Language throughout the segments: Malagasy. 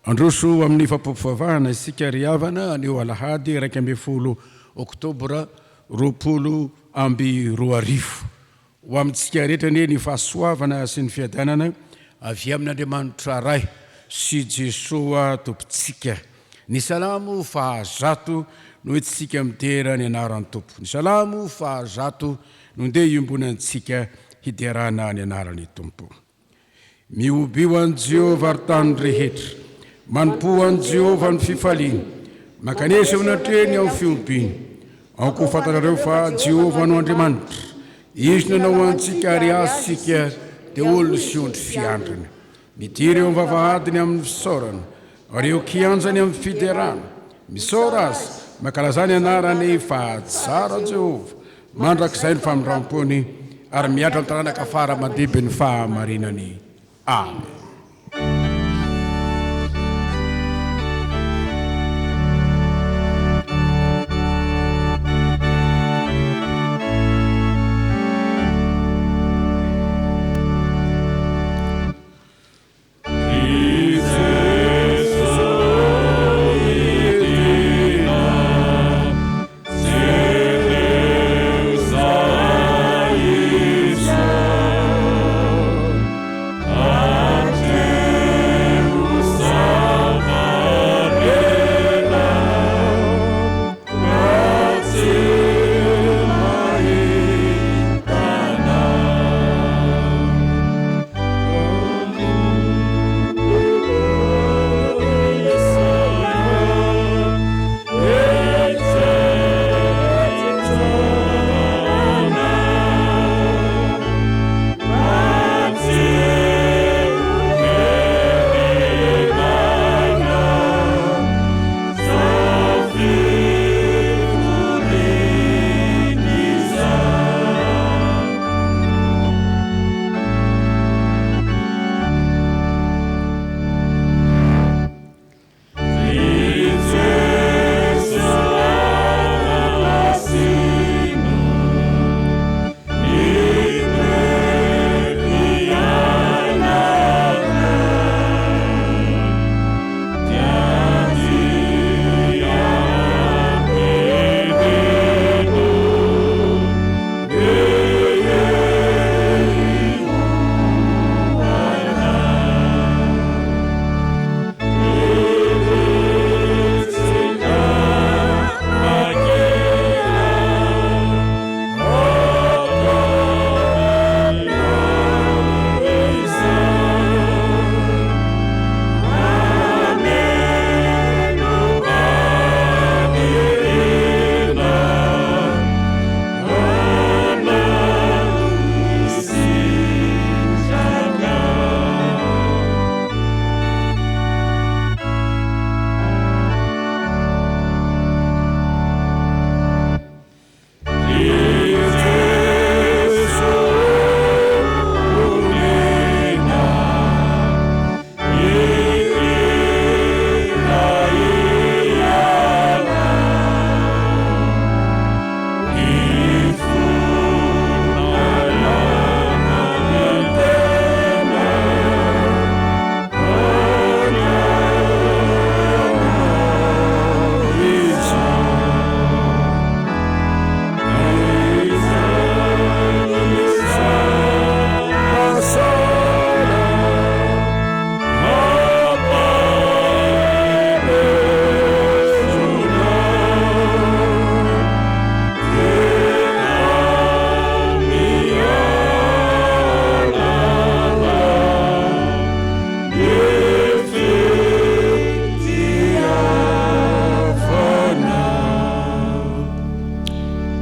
Androso amin'ny fampofavahana isika riavana anio alahady 1 Oktobra 2020 ho amintsika rehetra ny fahasoavana sy ny fiadanana avy amin'Andriamanitra ray sy Jesoa tompontsika. Ny salamo fahazato no etsika midera ny anaran'ny tompo. Ny salamo fahazato no ndeha iombonantsika hiderana ny anaran'ny tompo. Miobio an Jehovah ary tany rehetra, manompo an Jehovah ny fifaliana, makanesa eo natreny ao fiompiana. Ao koa fantanareo fa Jehovah no Andriamanitra, izy nanao antsika ary asika dia olona sy ondry fiandrana. Midiry eo amin'ny vavahadiny amin'ny fisaorana, ary eo kianjany amin'ny fiderana. Misaora azy, mankalazany anarany fa tsara Jehovah, mandrakizay ny famindram-pony ary miatra amin'ny taranaka afara mandiby ny fahamarinany. Amen.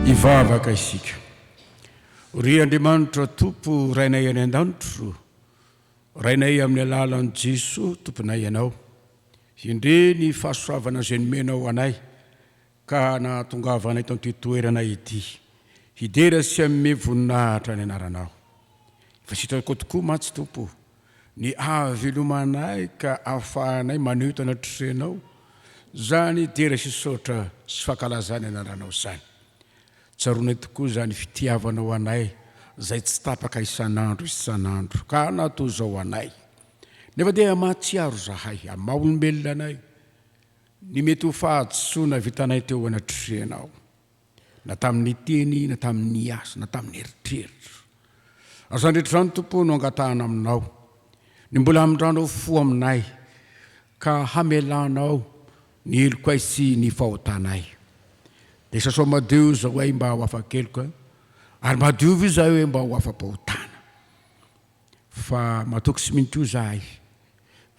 Ivavaka isika. Ry Andriamanitra Tompo rainay any an-danitro, rainay amin'ny alalan'i Jesoa tomponay ianao. Indre ny fahasoavana izay nomenao anay ka nahatongavanay tamin'ity toerana ity. Hidera sy amin'ny voninahitra ny anaranao. Fa sitrako tokoa matsy Tompo, ny havelomanay ka ahafahanay maneho tanatrenao, zany dera sy saotra sy fankalazany anaranao zany. Tsaronay tokoa zany fitiavanao anay, zay tsy tapaka isan'andro isan'andro, ka natao zao anay. nefa dia mahatsiaro zahay amin'ny maha-olombelona anay ny mety ho fahatsoana vitanay teo anatrehanao, na tamin'ny teny, na tamin'ny asa, na tamin'ny eritreritra. Azandrehetra zany tompo no angatahana aminao, ny mbola amindranao fo aminay ka hamelanao ny eloko ay sy ny fahotanay. Dia sasoa madio zao hoe mba ho afa-keloka, ary madiovy io zahay hoe mba ho afa-pahotana. Fa matoky sy minty io zahay,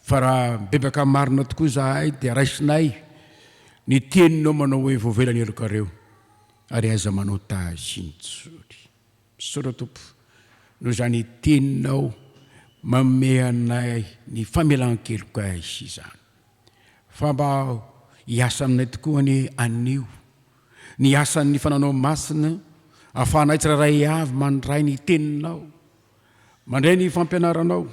fa raha bebaka marina tokoa zahay dia raisinay ny teninao manao hoe voavelany elokareo, ary aiza manao tazinjory. Misaotra tompo, noho zany teninao manome anay ny famelan-keloka izy izany. Fa mba hiasa aminay tokoa ny anio, ny asan'ny fananao masina, ahafahanay tsiraray avy mandray ny teninao, mandray ny fampianaranao,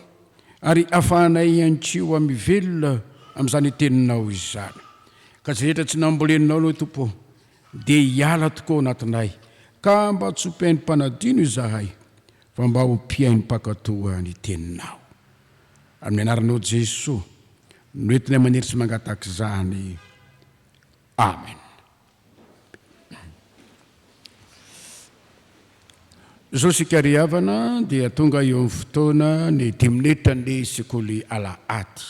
ary ahafahanay iantsio amin'ny velona amin'izany teninao izany. Ka zay rehetra tsy namboleninao no tompo, dia hiala tokoa anatinay, ka mba tsy hopiain'ny mpanadino izahay, fa mba hompiain'ny mpakatoa ny teninao. Amin'ny anaranao Jesosy no entinay maniry sy mangataka izany. Amen. Zao sika ry havana dia tonga eo amin'ny fotoana ny 10 minitra ny sekoly Alahady.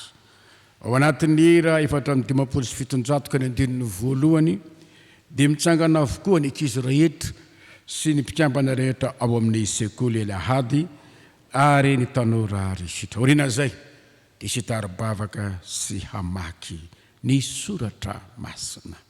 Ao anatin'ny hira 4:700 ka ny 9:1 dia mitsangana avokoa ny ankizy rehetra sy ny mpikambana rehetra ao amin'ny sekoly Alahady ary ny tanora risitra. Oriana zay dia sitary-bavaka sy hamaky ny soratra masina.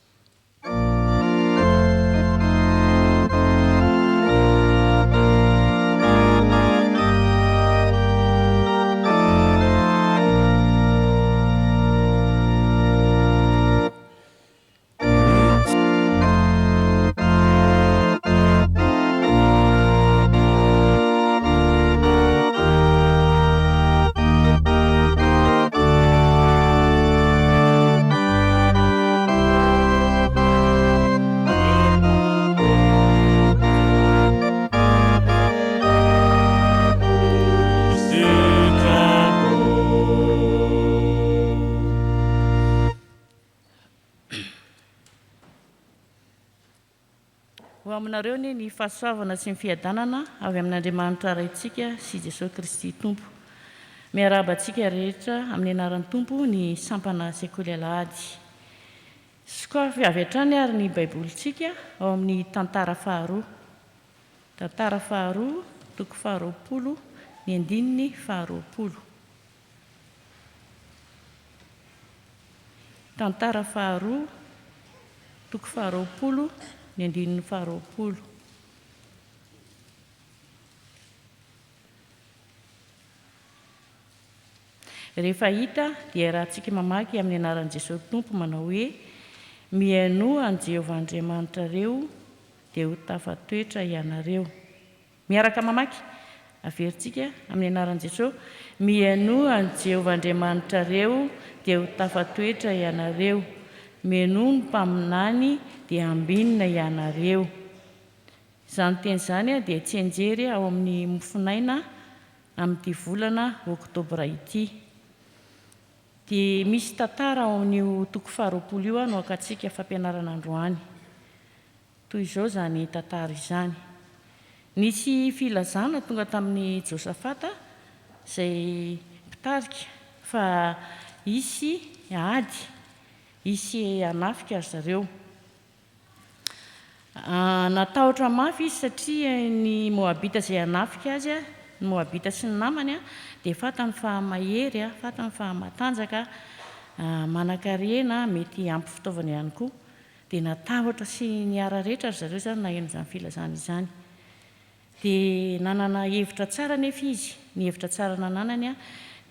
Aminareo ny fahasoavana sy ny fiadanana avy amin'Andriamanitra raintsika sy Jesosy Kristy Tompo. Miarabantsika rehetra amin'ny anaran'ny Tompo ny sampana sekoly Alahady. Sokafy avy hatrany ary ny baibolintsika ao amin'ny tantara faharoa. Tantara faharoa, toko faharoapolo, ny andininy faharoapolo. Tantara faharoa, toko faharoapolo, ny andininy faharoapolo. Rehefa hita dia rahantsika mamaky amin'ny anaran'i Jesosy Tompo manao hoe: mihaino an Jehovah Andriamanitra reo dia ho tafatoetra ianareo. Miaraka mamaky, averintsika amin'ny anaran'i Jesosy: mihaino an Jehovah Andriamanitra reo dia ho tafatoetra ianareo. Mihaino ny mpaminany dia ambinina ianareo. Izany teny izany dia tsy enjery ao amin'ny mofinaina amin'ity volana oktobra ity. Dia misy tantara ao amin'io toko faharoapolo io no akatsika fampianarana androany. Toy izao zany tantara izany. Nisy filazana tonga tamin'ny Josafata izay mpitarika fa hisy ady, hisy hanafika zareo. Natahotra mafy izy satria ny Moabita izay hanafika azy, ny Moabita sy ny namany dia fatany fa mahery, fatany fa matanjaka, manan-karena, mety ampy fitaovana ihany koa. Dia natahotra sy niara rehetra zareo zany naheno izany filazana izany. Dia nanana hevitra tsara nefa izy. Ny hevitra tsara nananany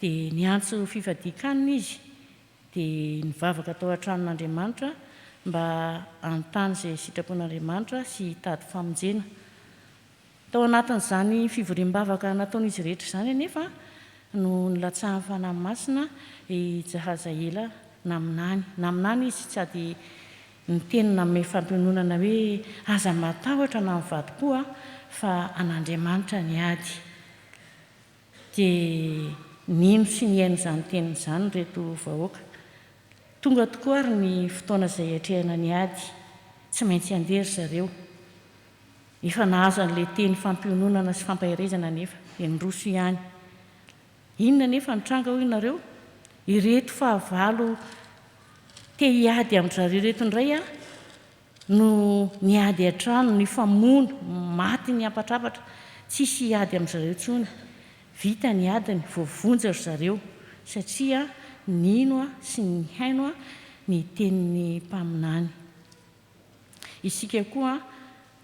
dia niantso fifadikanina izy, dia nivavaka tao an-tranon'Andriamanitra mba hanontany izay sitrapon'Andriamanitra sy hitady famonjena. Tao anatin'izany fivoriam-bavaka nataon'izy rehetra izany anefa no nilatsahan'ny fanahy masina i Jahazaela naminany izy tsy ady nitenina amin'ny fampiononana hoe aza matahotra na mivady koa fa an'Andriamanitra ny ady. Dia nino sy ny haino izany tenin'izany reto vahoaka. Tonga tokoa ary ny fotoana izay atrehana ny ady, tsy maintsy andery zareo. Efa nahazo an'ilay teny fampiononana sy fampahirezana nefa, dia nydroso ihany. Inona nefa nitranga hoy ianareo? Ireto fahavalo te hiady amin'izareo reto indray no niady an-trano, ny famono, maty ny ampatrapatra, tsisy hiady amin'izareo intsony. Vita ny adiny, voavonjy ry zareo, satria nino sy ny haino ny tenin'ny mpaminany. Isika koa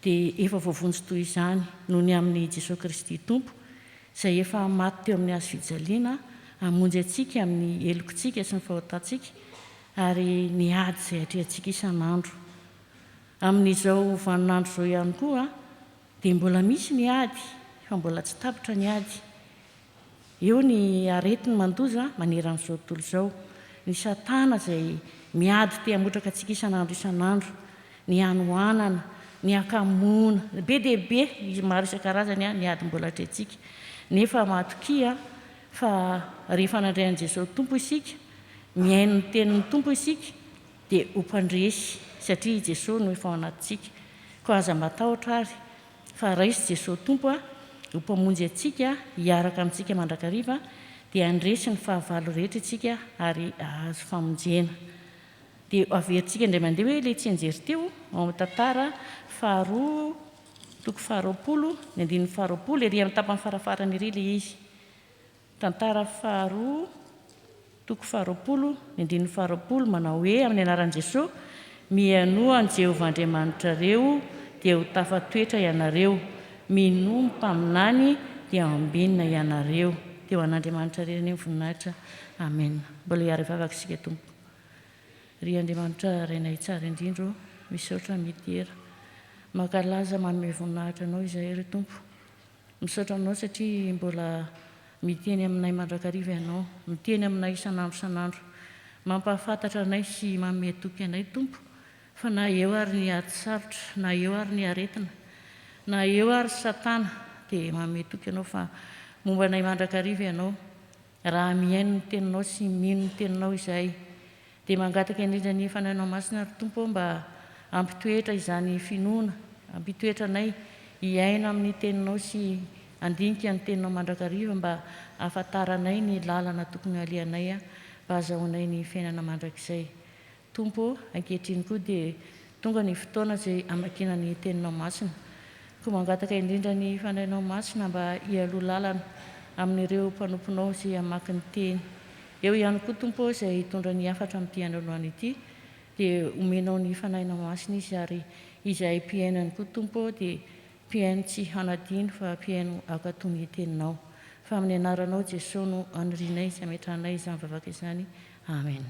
dia efa voavonjy toy izany noho ny amin'ny Jesosy Kristy Tompo, izay efa maty teo amin'ny hazo fijaliana, hamonjy antsika amin'ny helokontsika sy ny fahotantsika, ary ny ady izay atrehantsika isan'andro. Amin'izao vaninandro izao ihany koa dia mbola misy ny ady, fa mbola tsy tapitra ny ady. Eo ny aretiny mandoza maneran'izao tontolo izao, ny Satana izay miady te hamotraka antsika isan'andro, ny hanohanana, ny akamoana, be dia be maro isan-karazany ny ady mbola atrehantsika. Nefa matokia fa rehefa nandray an'i Jesosy Tompo isika, miaino ny tenin'ny Tompo isika, dia ho mpandresy, satria Jesosy no efa ao anatintsika. Ko aza matahotra ary fa raisy Jesosy Tompo ho mpamonjy antsika hiaraka amintsika mandrakariva, dia handresy ny fahavalo rehetra itsika ary ahazo famonjena. Dia averintsika indray mandeha hoe ilay tsy anjery teo ao amin'ny tantara faharoa toko faharoapolo ny andininy faharoapolo, ery amin'ny tapany farafarany ery ilay izy. Tantara faharoa toko faharoapolo ny andininy faharoapolo manao hoe amin'ny anaran'i Jesosy, mihaino an'i Jehovah Andriamanitrareo dia ho tafatoetra ianareo, mino ny mpaminany dia ambinina ianareo. Dia ho an'Andriamanitra reny voninahitra. Amen. Mbola hiary vavaka isika Tompo. Ry Andriamanitra rainay tsara indrindro, misaotra mitera, mankalaza manome voninahitra anao izahay ry Tompo. Misaotra aminao satria mbola miteny aminay mandrakariva ianao, miteny aminay isan'andro, mampahafantatra anay sy manome toky anay Tompo, fa na eo ary ny ady sarotra, na eo ary ny aretina, na eo ary Satana, dia manome toky ianao fa momba anay mandrakariva ianao. Raha mihaino ny teninao sy mino ny teninao izahay, dia mangataka indrindra ny fanahinao masina ry Tompo mba ampitoetra izany finoana, ampitoetra anay hiaino amin'ny teninao sy andinika ny teninao mandrakariva, mba ahafantaranay ny lalana tokony alehanay mba ahazoanay ny fiainana mandrakizay. Tompo, ankehitriny koa dia tonga ny fotoana izay amakiana ny teninao masina, ko mangataka indrindra ny fanahinao masina mba hialoha lalana amin'ireo mpanomponao izay hamaky ny teny. Eo ihany koa Tompo izay hitondra ny hafatra amin'ity androany ity, dia omenao ny fanahinao masina izy, ary izahay mpiainany koa Tompo dia mpiaino tsy hanadino fa mpiaino ankatoy ny teninao. Fa amin'ny anaranao Jesosy no anorinay sy ametrahanay izany vavaka izany. Amen.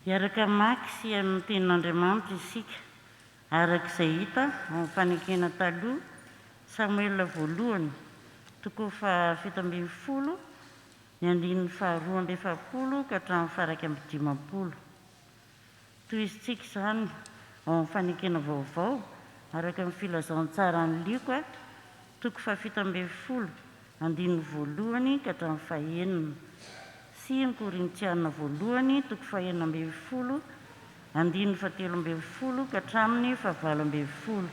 Hiaraka maky sy amin'ny tenin'Andriamanitra isika, arak'izay hita amin'ny fanekena taloha, Samuela voalohany toko fafito ambin'ny folo ny andininy faharoa amby efapolo ka hatramin'ny faraka amby dimampolo. Toy isitsika izany ao amin'ny fanekena vaovao araka amin'ny filazantsara ny liko toko fafito ambin'ny folo andininy voalohany ka hatramin'ny fahaenina, sy ny Korintiana voalohany toko fahaenina ambin'ny folo andininy fahatelo ambin'ny folo ka hatramin'ny fahavalo ambin'ny folo.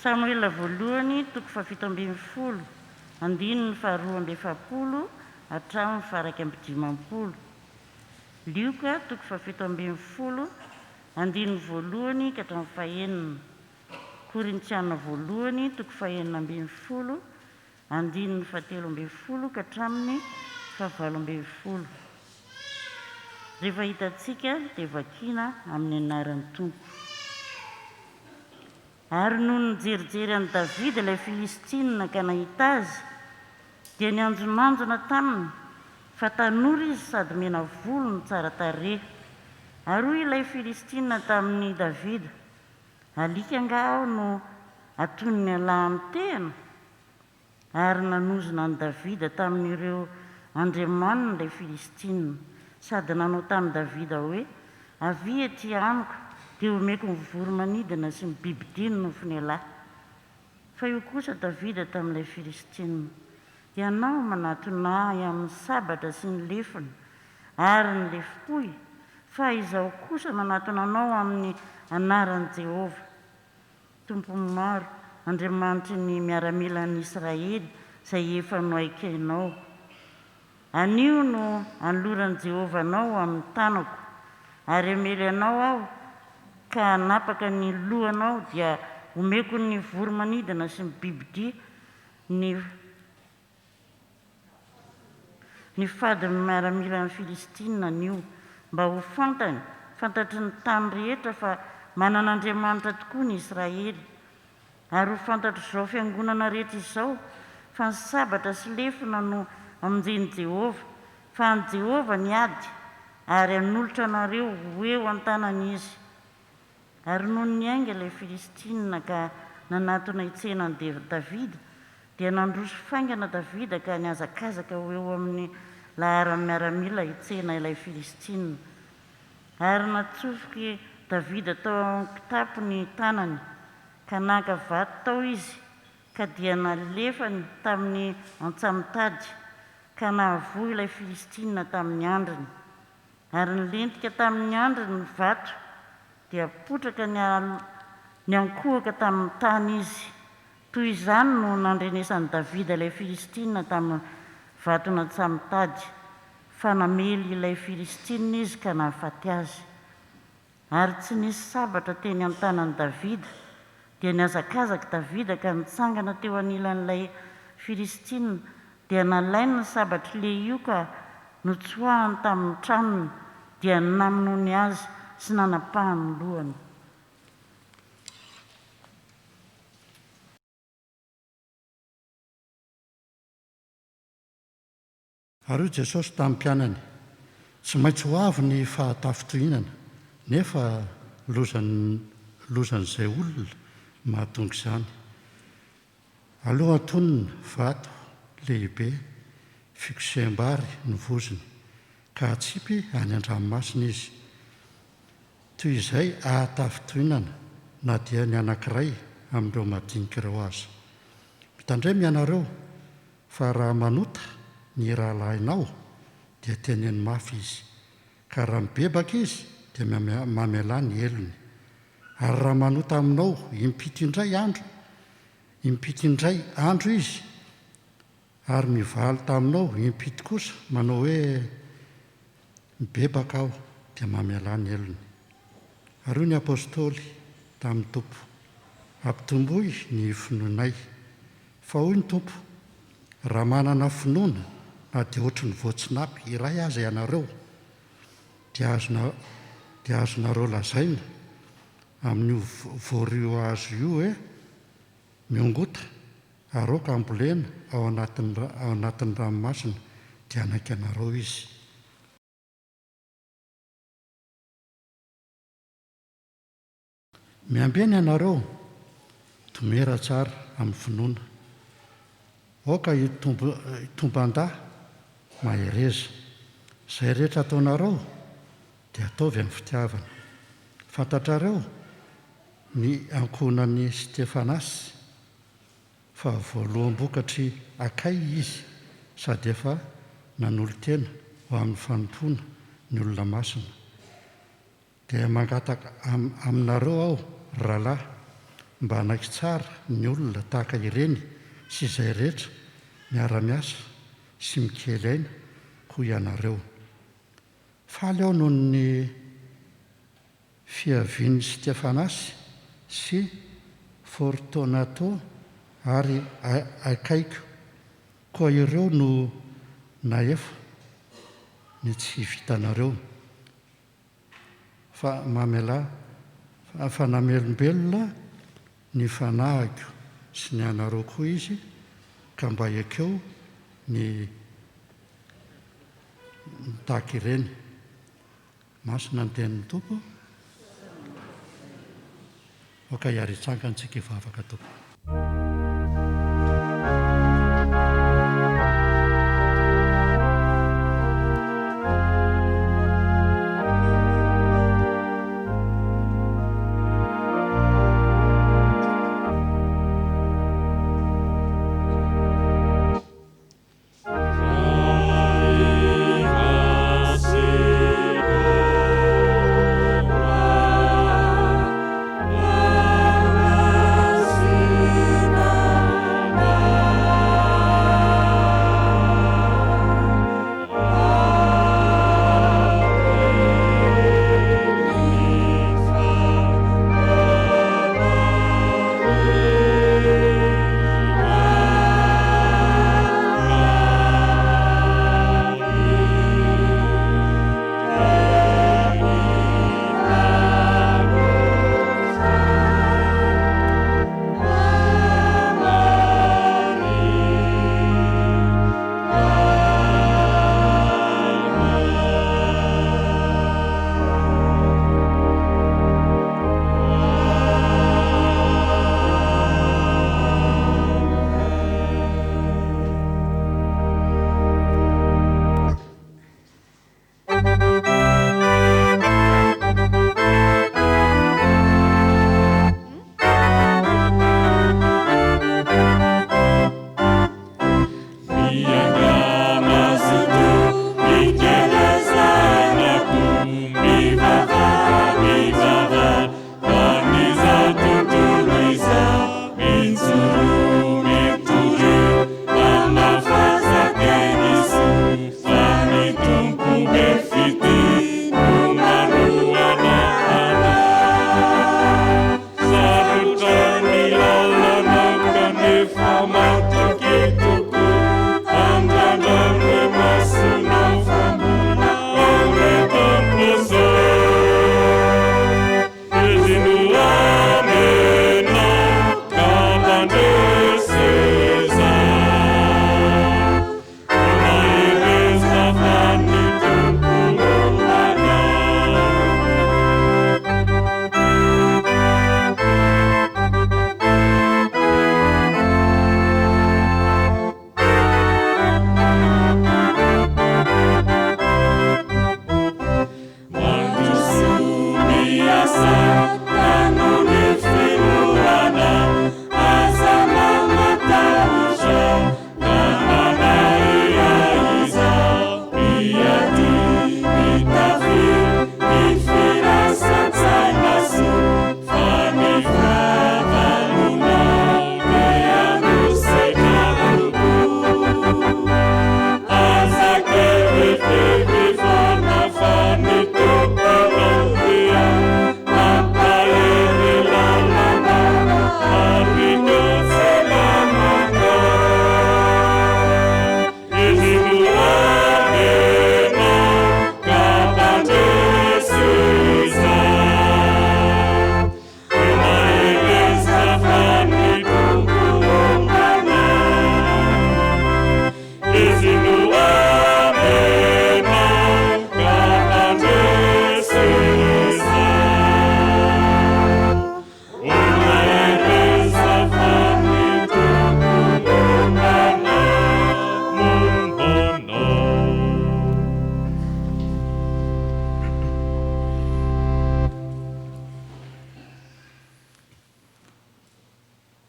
Samuela voalohany toko fafito ambin'ny folo andininy faharoa amby efapolo hatramin'ny faraka amby dimampolo. Lioka toko fafito ambin'ny folo andininy voalohany ka hatramin'ny fahaenina. Korintiana voalohany toko fahaenina ambin'ny folo andininy fahatelo ambin'ny folo ka hatramin'ny fahavalo ambin'ny folo. Rehefa hitantsika dia vakiana amin'ny anaran'ny Tompo. Ary noho nijerijery an'i Davida ilay Filistina ka nahita azy, dia nianjonanjona taminy, fa tanora izy sady mena volo ny tsara tarehy. Ary hoy ilay Filistina tamin'ny Davida, alika angaho no aton'ny alahy amin'ny tena. Ary nanozona an'i Davida tamin'ireo andriamanina ilay Filistina, sady nanao tamin'i Davida hoe, avy ety amiko dia omeko mivoromanidina sy mibibidiny nofony alahy. Fa io kosa Davida tamin'ilay Filistina: ianao manatona amin'ny sabatra sy ny lefina ary ny lefipoy, fa izaho kosa manatona anao amin'ny anaran'i Jehovah, Tompony maro, Andriamanitry ny miaramila ny Israely, izay efa noaikainao. Anio no anoloran'i Jehovah anao amin'ny tanako, ary amely anao aho ka hanapaka ny lohanao, dia omeko ny voromanidina sy ny bibidia ny fadiny miaramila ny Filistina anio, mba ho fantatry ny tany rehetra fa manan'Andriamanitra tokoa ny Israely. Ary ho fantatry izao fiangonana rehetra izao fa ny sabatra sy lefina no amonjen'i Jehovah, fa ny Jehovah ny ady ary hanolotra anareo ho eo an-tanany izy. Ary noho ny ainga ilay Filistina ka nanatona hitsenan'i Davida, dia nandroso faingana Davida ka niazakazaka ho eo amin'ny laharan'ny miaramila hitsena ilay Filistina. Ary natsofoky Davida tao kitapo ny tanany, ka naka vato tao izy, ka dia nalefany tamin'ny antsamitady, ka nahavoy ilay Filistina tamin'ny andriny. Ary nilentika tamin'ny andriny ny vato, dia potraka ny ankohaka tamin'ny tany izy. Toy izany no nandrenesan'i Davida ilay Filistina tamin'ny vatona antsamitady, fa namely ilay Filistina izy ka nahafaty azy. Ary tsy nisy sabatra teny an-tanan'i Davida, dia niazakazaka Davida ka nitsangana teo anilan'ilay Filistina, dia nalainy ny sabatra io ka notsoahany tamin'ny tranony, dia namonoany azy sy nanapahany ny lohany. Ary io Jesosy tamin'ny mpianany: tsy maintsy ho avy ny fahatafotohinana, nefa lozan'izay olona mahatonga izany. Aloha antonina vato lehibe fikoseham-bary ny vozony, ka atsipy any an-dranomasina izy. Toy izay ahatafotohinana na dia ny anankiray amin'ireo madinika ireo aza. Mitandremy ianareo fa raha manota ny rahalahinao dia teneny mafy izy, ka raha mibebaka izy dia mamelà ny elony. Ary raha manota aminao impito indray andro izy, ary mivaly taminao impito kosa, manao hoe mibebaka aho, dia mamelà ny elony. Ary io ny apôstôly tamin'ny Tompo: ampitomboy ny finoanay. Fa hoy ny Tompo: raha manana finoana na dia ohatry ny voatsinapy iray aza ianareo, dia azonareo lazaina amin'io voario azo io hoe: miongota, aroka ambolena ao anatin'ny ranomasina, dia anaiky anareo izy. Miambena ianareo tomera tsara amin'ny finoana. Aoka hitomban-dahy mahereza. Izay rehetra ataonareo dia ataovy amin'ny fitiavana. Fantatrareo ny ankohonan'i Stefanasy, fa voaloham-bokatry Akay izy, sady efa nanolo-tena ho amin'ny fanompoana ny olona masina. Dia mangataka aminareo aho, rahalahy, mba hanaiky tsara ny olona tahaka ireny sy izay rehetra miara-miasa sy mikely aina ho ianareo. Faly aho noho ny fiavian'i Stefanasy sy Fortunato ary Akaiko, koa ireo no nahefa ny tsy vitanareo. Fa namelombelona ny fanahiko sy ny anareo koa izy, ka mba ekeo ny tahaka ireny. Masina ny tenin'ny Tompo. Oka hiaritsangana hivavaka Tompo.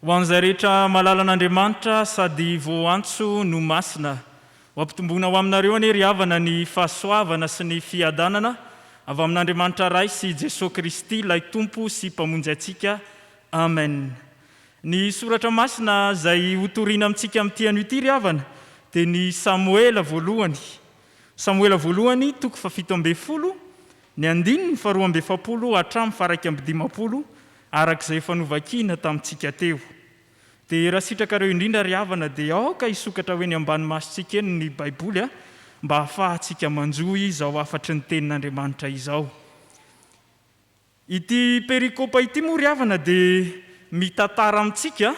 ho an'izay rehetra malalan'Andriamanitra sady voantso no masina ho ampitombona ho aminareo anie ry havana ny fahasoavana sy ny fiadanana avy amin'Andriamanitra ray sy Jesosy Kristy ilay tompo sy mpamonjy antsika. Amen. Ny soratra masina izay hotoriana amintsika amin'ity anio ity ry havana dia ny Samoela voalohany. Samoela voalohany 7:20, ny 2:20 hatramin'ny 1:50 arak'izay fanovakina tamintsika teo. Dia raha sitrakareo indrindra ry havana dia aoka hisokatra hoe ny ambany masontsika eny ny Baiboly mba hahafahantsika manjoy izao afatry ny tenin'Andriamanitra izao. Ity perikopa ity moa ry havana dia mitantara amintsika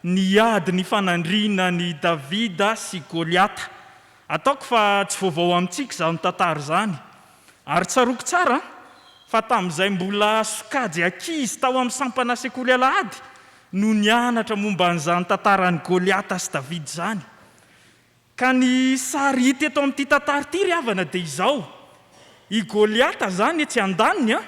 ny ady ny fanandriana ny Davida sy Goliata. Ataoko fa tsy vaovao amintsika izany tantara izany. Ary tsaroko tsara fa tamin'izay mbola sokajy ankizy tao amin'ny sampana sekoly alahady no nianatra momba an'izany tantaran'ny Goliata sy Davida izany. Ka ny sary hita eto amin'ity tantara ity ry havana dia izao. I Goliata izany etsy an-daniny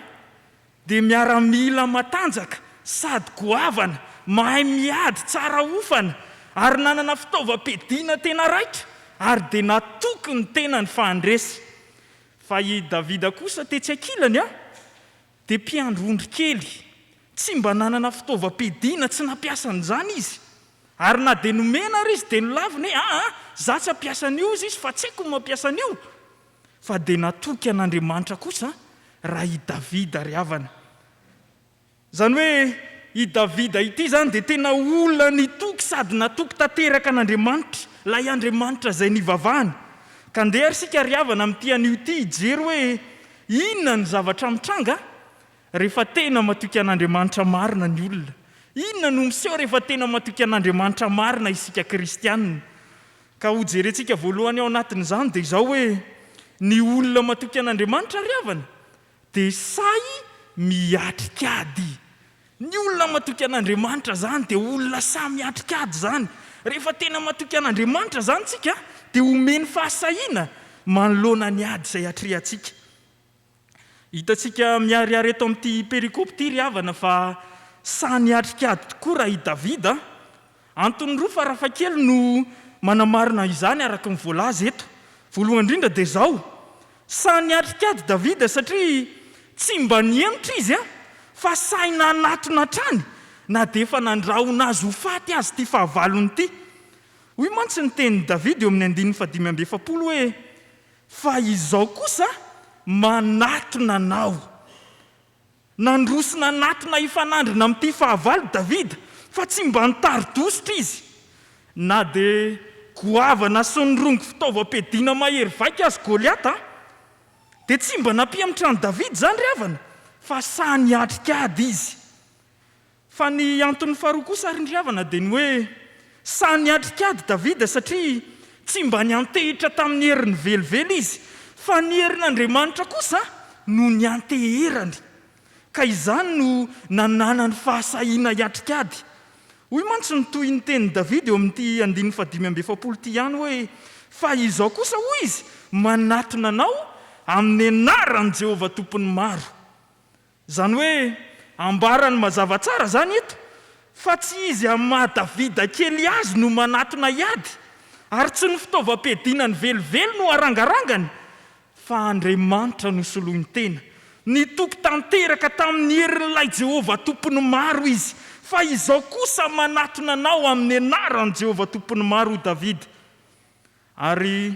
dia miaramila matanjaka sady goavana, mahay miady tsara ofana ary nanana fitaovam-piadiana tena raitra ary dia natoky ny tena ny fahandresy. Fa i Davida kosa tetsy ankilany dia mpiandro kely, tsy mba nanana fitaovam-piadiana, tsy nampiasan'izany izy. Ary na dia nomena ary izy dia nolaviny za tsy ampiasan'io izy fa tsy haiko ny mampiasan'io. Fa dia natoky an'Andriamanitra kosa raha i Davida ry havana. Zany hoe i Davida ity zany dia tena olona nitoky sady natoky tanteraka an'Andriamanitra, ilay Andriamanitra izay nivavahany. Ka andeha ary isika ry havana amin'ity anio ity hijery hoe inona ny zavatra mitranga rehefa tena matoky an'Andriamanitra marina ny olona. Inona no miseho rehefa tena matoky an'Andriamanitra marina isika kristianina. Ka ho jerentsika voalohany ao anatin'izany dia izao hoe ny olona matoky an'Andriamanitra ry havana dia say miatrikady. Ny olona matoky an'Andriamanitra zany dia olona say miatrikady zany. Rehefa tena matoky an'Andriamanitra zany tsika dia omeny fahasahiana manoloana ny ady izay atrehantsika. Hitantsika miariary eto amin'ity perikopy ity ry havana fa say niatrikady tokoa raha i Davida. Antony roa farafakely no manamarina izany araka ny voalaza eto. Voalohany indrindra dia izao, say niatrikady Davida satria tsy mba niemitra izy fa say nanatona hatrany na dia efa nandrahona azy ho faty azy ity fahavalony ity. Hoy mantsy ny tenin'i Davida eo amin'ny 5:20 hoe fa izao kosa manatona anao. Nandrosina natona ifanandrina amin'ity fahavalo Davida fa tsy mba nitari-dosotra izy. Na dia goavana sy nirongo fitaovam-piadiana mahery vaika azy Goliata dia tsy mba nampiamitra ny Davida zany ry havana fa say niatrikady izy. Fa ny antony faharoa kosa ary ry havana dia ny hoe say niatrikady Davida satria tsy mba niantehitra tamin'ny heriny velively izy fa ny herin'Andriamanitra kosa no nianteherany. Ka izany no nanana ny fahasahiana hiatrikady. Hoy mantsy ny toy ny tenin'i Davida eo amin'ity 5:20 ity ihany hoe fa izao kosa hoy izy manatona anao amin'ny anaran'i Jehovah tompony maro. Zany hoe ambarany mazava tsara zany eto fa tsy izy amin'ny maha Davida kely azy no manatona hiady ary tsy ny fitaovam-piadiana ny velively no arangarangany fa Andriamanitra no soloiny tena. Nitoky tanteraka tamin'ny herin'ilay Jehovah tompony maro izy fa izao kosa manatona anao amin'ny anaran'i Jehovah tompony maro Davida. Ary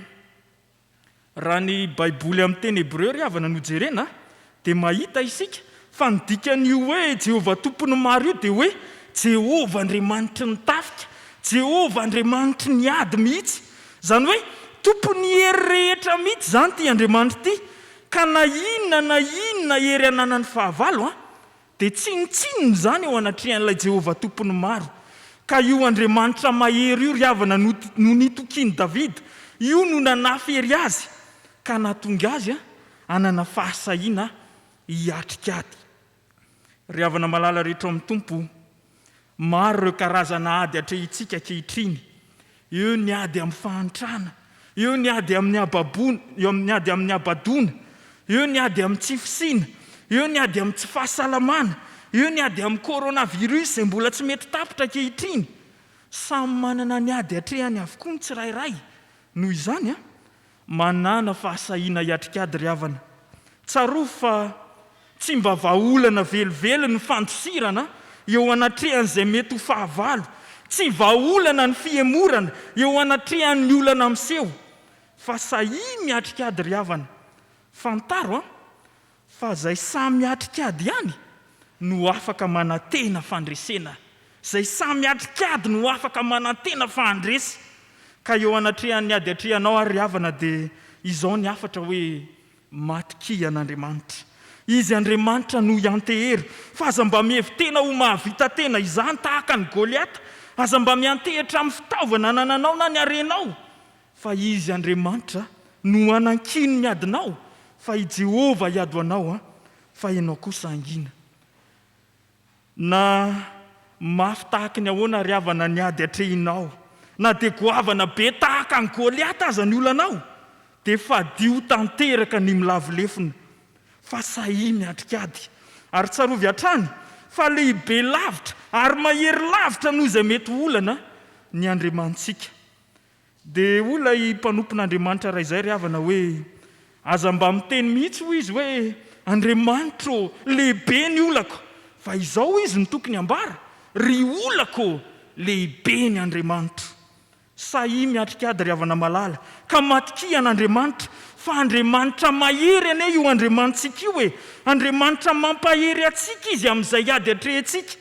raha ny Baiboly amin'ny teny Hebreo ry havana no jerena dia mahita isika fa ny dikan'io hoe Jehovah tompony maro io dia hoe Jehovah Andriamanitry ny tafika, Jehovah Andriamanitry ny ady mihitsy. Zany hoe tompony hery rehetra mihitsy zany ity Andriamanitra ity. Ka na inona hery ananany fahavalo dia tsinitsininy zany eo anatrehan'ilay Jehovah tompony maro. Ka io Andriamanitra mahery io ry havana no nitokiany Davida, io no nanafy hery azy ka nahatonga azy hanana fahasahiana hiatrikady. Ry havana malala rehetra amin'ny tompo, maro ireo karazana ady atrehintsika ankehitriny. Eo ny ady amin'ny fahantrana, eo ny ady amin'ny ababona, eo ny ady amin'ny abadona, eo ny ady amin'ny tsy fisiana, eo ny ady amin'ny tsy fahasalamana, eo ny ady amin'ny coronavirus izay mbola tsy mety tapitra ankehitriny. Samy manana ny ady atrehany avokoa ny tsirairay. Noho izany a, manana fahasahiana hiatrikady ry havana. Tsaroa fa tsy mba vahaolana velively ny fandosirana eo anatrehan'izay mety ho fahavalo. Tsy vahaolana ny fiemorana eo anatrehan'ny olana miseho. Fa sahi miatrikady ry havana. Fantaro a, fa zay samy miatrikady ihany no afaka manantena fandresena. Zay samy miatrikady no afaka manantena fandresy. Ka eo anatrehan'ny ady atrehanao ary havana dia izao ny afatra hoe matiky an'Andriamanitra. Izy Andriamanitra no iantehery. Fa aza mba mihevitena ho mahavita tena izany tahaka ny Goliata. Aza mba miantehitra amin'ny fitaovana nananao na ny arenao. Fa izy Andriamanitra no anankino ny adinao. Fa i Jehova iado anao fa ianao kosa angina. Na mafy tahaka ny ahoana ry havana ny ady atrehinao, na dia goavana be tahaka ny Goliata aza ny olanao, dia fadio tanteraka ny milavolefona. Fa sahi miatrikady. Ary tsarovy hatrany fa lehibe lavitra ary mahery lavitra noho izay mety olana ny Andriamantsika. Dia olona i mpanompon'Andriamanitra ray izay ry havana hoe aza mba miteny mihitsy ho izy hoe Andriamanitra lehibe ny olako. Fa izao izy ny tokony ambara, ry olako lehibe ny Andriamanitra. Sahi miatrikady ry havana malala ka matiky an'Andriamanitra. Fa Andriamanitra mahery ane io Andriamanitsika io e. Andriamanitra mampahery atsika izy amin'izay ady atrehantsika.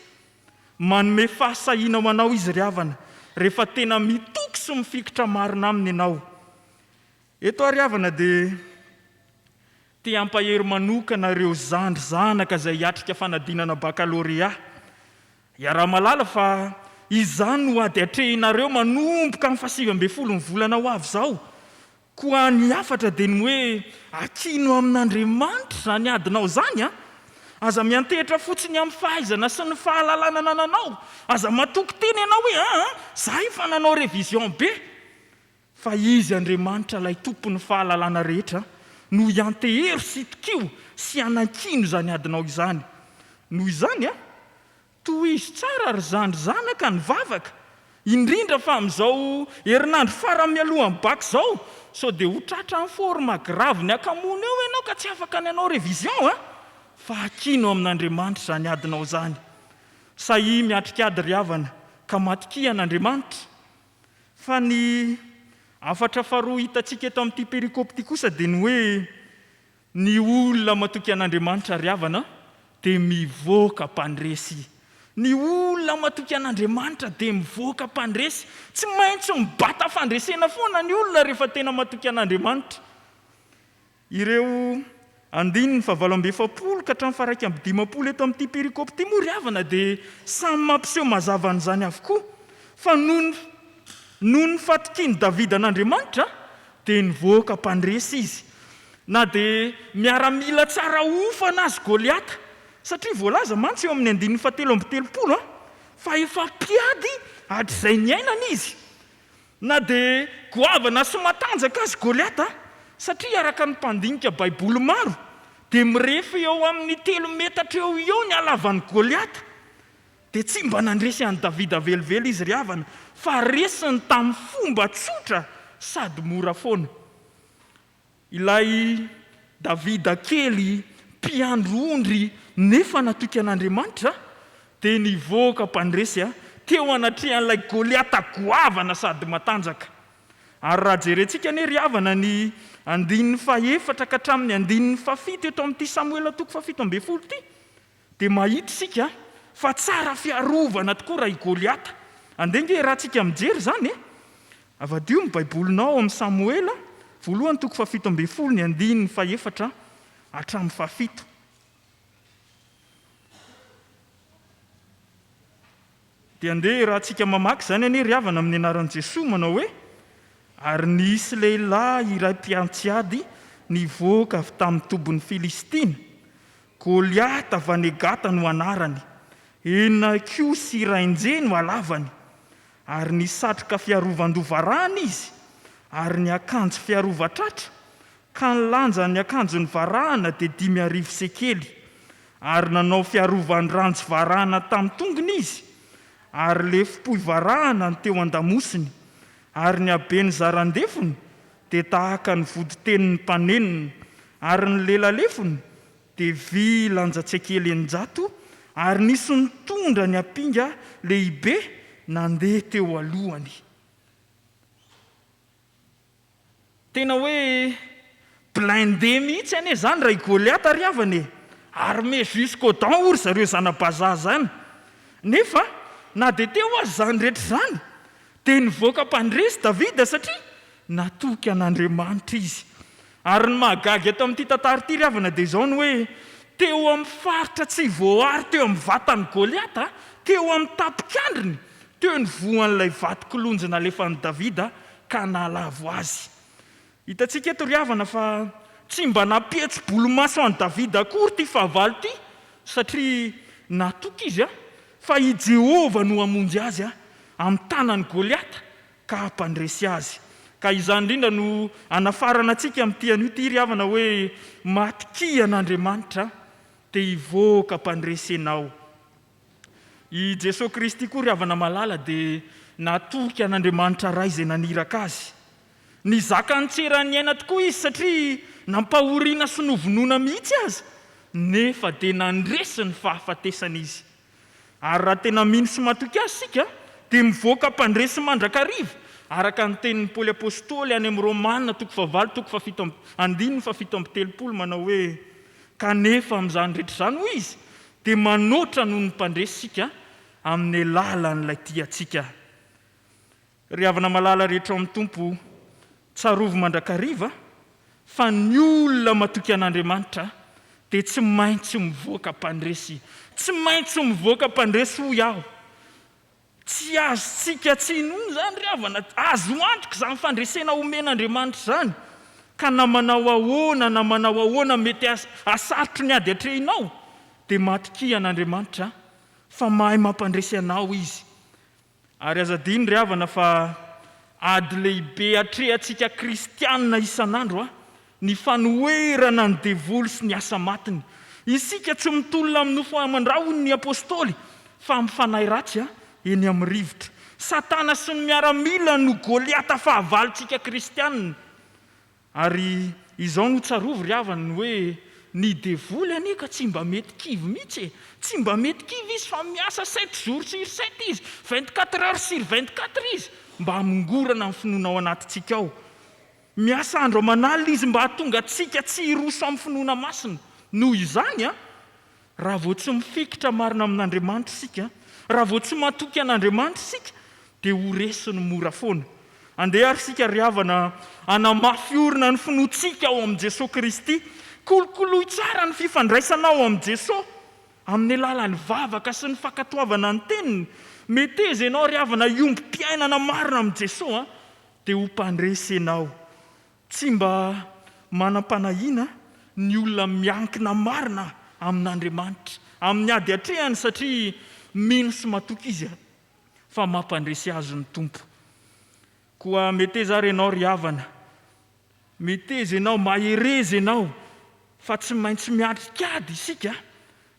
Manome fahasahiana ho anao izy ry havana rehefa tena mitoky sy mifikitra marina aminy ianao. Eto ary havana dia te hampahery manokana ireo zandry zanaka izay hiatrika fanadinana baccalauréat. Iara-malala fa izany no ady atrehinareo manomboka amin'ny 27 volana ho avy izao. Koa ny afatra dia ny hoe akino amin'Andriamanitra zany adinao zany aza miantehitra fotsiny amin'ny fahaizana sy ny fahalalana nananao. Aza matoky teny ianao hoe zahay fa nanao révision be. Fa izy Andriamanitra ilay tompon'ny fahalalana rehetra no iantehery sy tokio sy anankino zany adinao izany. Noho izany toy izy tsara ry zandry zanaka ny vavaka, indrindra fa amin'izao herinandro faramialohan'ny bac izao, sao dia ho tratra amin'ny forme grave ny akamona eo ianao ka tsy afaka ny anao révision fa akino amin'Andriamanitra zany adinao zany. Sahi miatrikady ry havana ka matiky an'Andriamanitra. Fa ny afatra faharoa hitantsika eto amin'ity perikopy ity kosa dia ny hoe ny olona matoky an'Andriamanitra ry havana dia mivoaka mpandresy. Ny olona matoky an'Andriamanitra dia mivoaka mpandresy. Tsy maintsy mibata fandresena foana ny olona rehefa tena matoky an'Andriamanitra. Ireo 9:7 ka hatramin'ny 1:20 eto amin'ity perikopy ity moa ry havana dia samy mampiseho mazava an'izany avokoa. Fa noho ny fatikiany Davida an'Andriamanitra dia nivoaka mpandresy izy. Na dia miaramila tsara ofana azy Goliata. Satria voalaza mantsy eo amin'ny 7:30 fa efa mpiady hatr'izay ny ainana izy. Na dia goavana sy matanjaka azy Goliata, satria araka ny mpandinika baiboly maro dia mirefy eo amin'ny 3 metatra eo ny halavan'ny Goliata. Dia tsy mba nandresy an'i Davida velively izy ry havana, fa resiny tamin'ny fomba tsotra sady mora foana. Ilay Davida kely mpiandro-ondry nefa natoky an'Andriamanitra dia nivoaka mpandresy teo anatrehan'ilay Goliata goavana sady matanjaka. Ary raha jerentsika anie ry havana ny 4 ka hatramin'ny 7 eto amin'ity Samuela 7:12 ity dia mahita isika fa tsara fiarovana tokoa raha i Goliata. Andenge raha tsika mijery zany avadio ny baibolinao amin'ny Samuela 7:12 7 hatramin'ny 7. Dia andeha raha tsika mamaky zany anie ry havana amin'ny anaran'i Jesosy manao hoe ary nisy lehilahy iray mpiantsiady nivoaka avy tamin'ny tobon'ny Filistina. Goliata Vanegata no anarany. Enina kiho sy rainje no alavany. Ary ny satroka fiarovan-dovarahana izy, ary ny akanjo fiarovatratra, ka ny lanja ny akanjo ny varahana dia 5,000 sekely. ary nanao fiarovany ranjo varahana tamin'ny tongony izy, ary le fipoy varahana ny teo an-damosiny, ary ny habeny zarandefony dia tahaka ny voditeniny mpaneniny, ary ny lelalefony dia vy lanjatsekely eninjato, ary nisy nitondra ny ampinga lehibe nandeha teo alohany. Tena hoe blindé mihitsy ane zany ray Goliata ry havane, armé jusqu'au dent ory zareo zanabazaha zany. Nefa na dia teo azy zany rehetra zany dia nivoaka mpandresy Davida satria natoky an'Andriamanitra izy. Ary ny mahagaga eto amin'ity tantara ity ry havana dia izao ny hoe teo amin'ny faritra tsy voary teo amin'ny vatany Goliata, teo amin'ny tapikandriny, teo ny voan'ilay vato-kolonjina alefan'i Davida ka nalavo azy. Hitantsika eto ry havana fa tsy mba nampihetsy-bolomaso an'i Davida akory ity fahavalo ity, satria natoky izy fa i Jehova no hamonjy azy amin'ny tanan'i Goliata ka hampandresy azy. Ka izany indrindra no anafarana antsika amin'ity an'ity ry havana hoe matokia an'Andriamanitra dia hivoaka mpandresy anao. I Jesosy Kristy koa ry havana malala dia natoky an'Andriamanitra ray izay naniraka azy. Nizaka nitserany aina tokoa izy satria nampahoriana sy novonoina mihitsy azy, nefa dia nandresy ny fahafatesana izy. Ary raha tena mino sy matoky azy sika dia mivoaka mpandresy mandrakariva, araka ny tenin'ny Paoly apôstôly any amin'ny Romanina 9:7-7 manao hoe kanefa amin'izany rehetra izany hoy izy dia manoatra noho ny mpandresy sika amin'ny alalan'ilay tiantsika. Ry havana malala rehetra amin'ny Tompo, tsarovy mandrakariva fa ny olona matoky an'Andriamanitra dia tsy maintsy mivoaka mpandresy, tsy maintsy mivoaka mpandresy hoy aho. Tsy azontsika tsy nono zany ry havana, azo antoka izany fandresena omen'Andriamanitra zany, ka na manao ahoana mety asarotro ny ady atrehinao dia matokia an'Andriamanitra fa mahay mampandresy anao izy. Ary azadiny ry havana fa ady lehibe atrehantsika kristianina isan'andro ny fanoherana ny devoly sy ny asa matiny. Isika tsy mitolona amin'ny nofo amandrahony ny apôstôly fa mifanahy ratsy eny amin'ny rivotra. Satana sy ny miaramila no Goliata fahavalontsika kristianina. Ary izao no tsarovy ry havana ny hoe ny devoly aneka tsy mba mety kivy mihitsy, tsy mba mety kivy izy fa miasa 7 jours sur 7 izy, 24 heures sur 24 izy mba hamongorana amin'ny finoana ao anatintsika ao. Miasa andro aman'alina izy mba hahatonga antsika tsy hiroso amin'ny finoana masina. Noho izany raha vao tsy mifikitra marina amin'Andriamanitra isika, raha vao tsy matoky an'Andriamanitra isika dia ho resiny mora foana. Andeha ary isika ry havana hanamafy orina ny finoantsika ao amin'i Jesosy Kristy, kolokoloy tsara ny fifandraisanao amin'i Jesosy amin'ny alalan'ny vavaka sy ny fankatoavana ny teniny. Meteza ianao ry havana iombi-piainana marina amin'i Jesosy dia ho mpandresy ianao. Tsy mba manam-panahiana ny olona miankina marina amin'Andriamanitra, amin'ny ady hatrehany satria mino sy matoky izy fa mampandresy azy ny Tompo. Koa meteza ary ianao ry havana, meteza ianao mahereza ianao fa tsy maintsy miatrikady isika,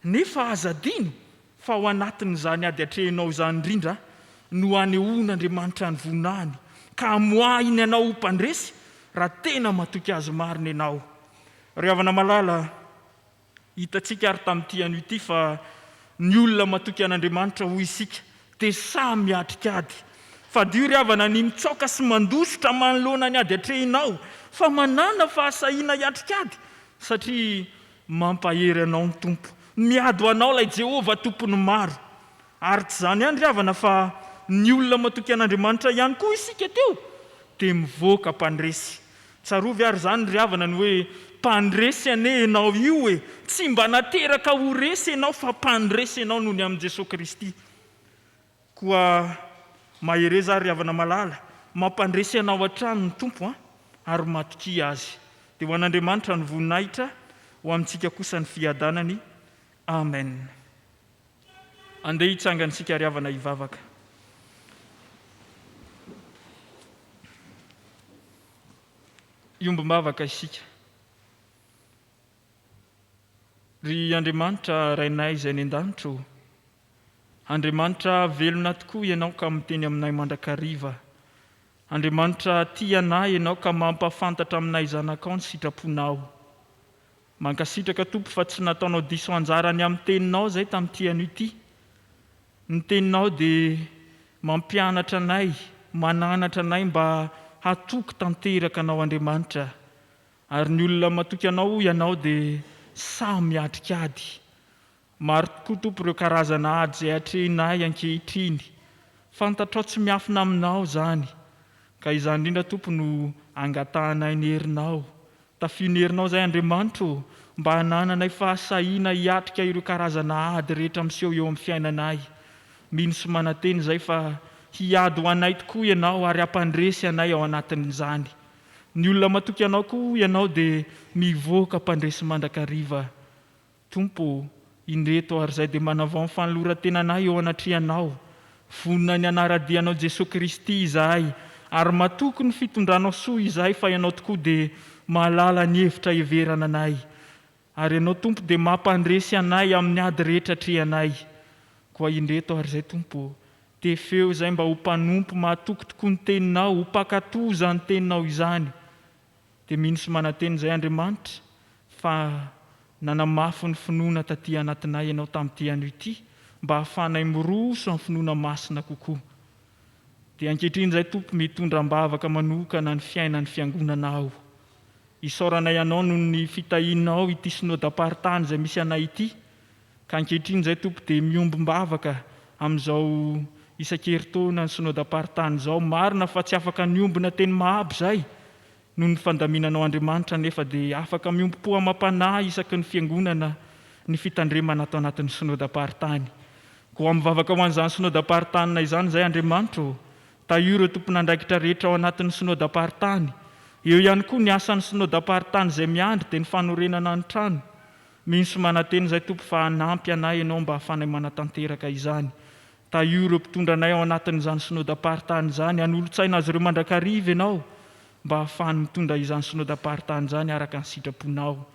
nefa azadino fa ao anatin'izany ady hatrehinao izany indrindra no hanehoan'Andriamanitra ny vonahany ka hamoahiny ianao ho mpandresy raha tena matoky azy marina ianao. Ry havana malala, hitantsika ary tamin'ity an'ity fa ny olona matoky an'Andriamanitra hoy isika dia samy miatrikady. Fa dio ry havana ny mitsoaka sy mandositra manoloana ny ady hatrehinao fa manana fahasahiana hiatrikady satria mampahery anao ny Tompo. Miady ho anao ilay Jehova tompony maro. Ary tsy izany ihany ry havana fa ny olona matoky an'Andriamanitra ihany koa isika teo dia mivoaka mpandresy. Tsarovy ary izany ry havana ny hoe mpandresy ane ianao io tsy mba nateraka ho resy ianao fa mpandresy ianao noho ny amin'i Jesosy Kristy. Koa mahereza ry havana malala, mampandresy ianao hatrany ny Tompo ary matoky azy. Dia ho an'Andriamanitra ny voninahitra, ho amintsika kosa ny fiadanany. Amen. Andeha hitsangantsika ry havana hivavaka. Iombom-bavaka isika. ry Andriamanitra rainay izay ny an-danitro. Andriamanitra velona tokoa ianao ka miteny aminay mandrakariva. Andriamanitra tia anay ianao ka mampafantatra aminay zanakao ny sitraponao. Mankasitraka Tompo fa tsy nataonao diso anjarany amin'ny teninao izay tamin'ity anio ity. Ny teninao dia mampianatra anay, mananatra anay mba hatoky tanteraka anao Andriamanitra. Ary ny olona matoky anao ianao dia samy miatrikady. Maro tokoa Tompo ireo karazana ady izay hatrehinay ankehitriny. Fantatrao tsy miafina aminao izany. Ka izany indrindra Tompo no angatahanay ny herinao. Tafio ny herinao izay Andriamanitra mba hanananay fahasahiana hiatrika ireo karazana ady rehetra miseho eo amin'ny fiainanay. Mino sy mananteny izay fa hiady ho anay tokoa ianao ary hampandresy anay ao anatin'izany. Ny olona matoky anao koa ianao dia mivoaka mpandresy mandrakariva. Tompo, indreto ary izay dia manavao ny fanoloran-tenanay eo anatrianao. Vonona ny anara-dianao Jesosy Kristy izahay ary matoky ny fitondranao soa izahay fa ianao tokoa dia mahalala ny hevitra heverana anay. Ary ianao Tompo dia mampandresy anay amin'ny ady rehetra trehanay. Koa indreto ary izay Tompo, tefeo izay mba ho mpanompo mahatoky tokoa ny teninao, ho pakatoza ny teninao izany. Dia mino sy mananteny izay Andriamanitra fa nanamafy ny finoana taty anatinay ianao tamin'ity anio ity mba hahafanay miroso amin'ny finoana masina kokoa. Dia ankehitriny izay Tompo mitondram-bavaka manokana ny fiainan'ny fiangonanao. Isaoranay ianao noho ny fitahinao ity synodam-paritany izay misy anay ity. Ka ankehitriny izay Tompo dia miombom-bavaka amin'izao isan-keritaona ny synodam-paritany izao. Marina fa tsy afaka niombona teny mahabo izay noho ny fandaminanao Andriamanitra, nefa dia afaka miombo-po amam-panahy isaky ny fiangonana ny fitandremana atao anatin'ny synodam-paritany. Koa mivavaka ho an'izany synodam-paritany izany izay Andriamanitra, taio ireo tompon'andraikitra rehetra ao anatin'ny synodam-paritany. Eo ihany koa ny asan'ny synodam-paritany izay miandry dia ny fanorenana ny trano. Mino sy mananteny izay Tompo fa hanampy anay ianao mba hahafanay manatanteraka izany. Taio ireo mpitondra anay ao anatin'izany synodam-paritany izany, hanolotsaina azy ireo mandrakariva ianao mba hahafahany mitondra izany synodam-paritany izany araka ny sitraponao.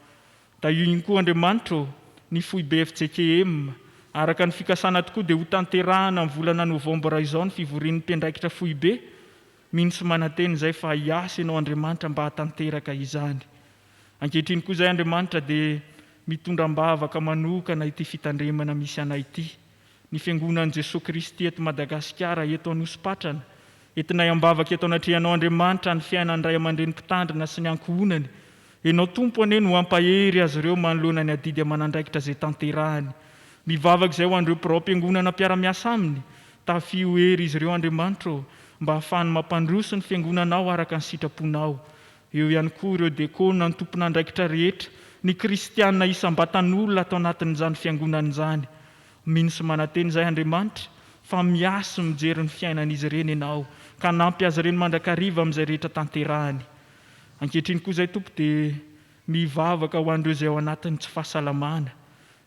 Taio ihany koa Andriamanitra ny foibe FJKM, araka ny fikasana tokoa dia ho tanterahana amin'ny volana Novambra izao ny fivorian'ny mpiandraikitra foibe. Mino sy mananteny izay fa hiasa ianao Andriamanitra mba hatanteraka izany. Ankehitriny koa izay Andriamanitra dia mitondram-bavaka manokana ity fitandremana misy anay ity. Ny fiangonan'i Jesosy Kristy eto Madagasikara, eto Anosipatrana, entinay ambavaka eto anatrianao Andriamanitra ny fiainan'ny ray aman-dreny mpitandrina sy ny ankohonany. Ianao Tompo anie no hampahery azy ireo manoloana ny adidy aman'andraikitra izay tanterahany. Mivavaka izay ho an'ireo mpirao-piangonana mpiara-miasa aminy. Tafio hery izy ireo Andriamanitra mba hahafahany mampandroso ny fiangonanao araka ny sitraponao. Eo ihany koa ireo dekona ny tompon'andraikitra rehetra, ny kristianina isam-batan'olona atao anatin'izany fiangonana izany. Mino sy mananteny izay Andriamanitra fa miasa mijery ny fiainan'izy ireny ianao ka nampy azy ireny mandrakariva amin'izay rehetra tanterahany. Ankehitriny koa izay Tompo dia mivavaka ho an'ireo izay ao anatin'ny tsy fahasalamana.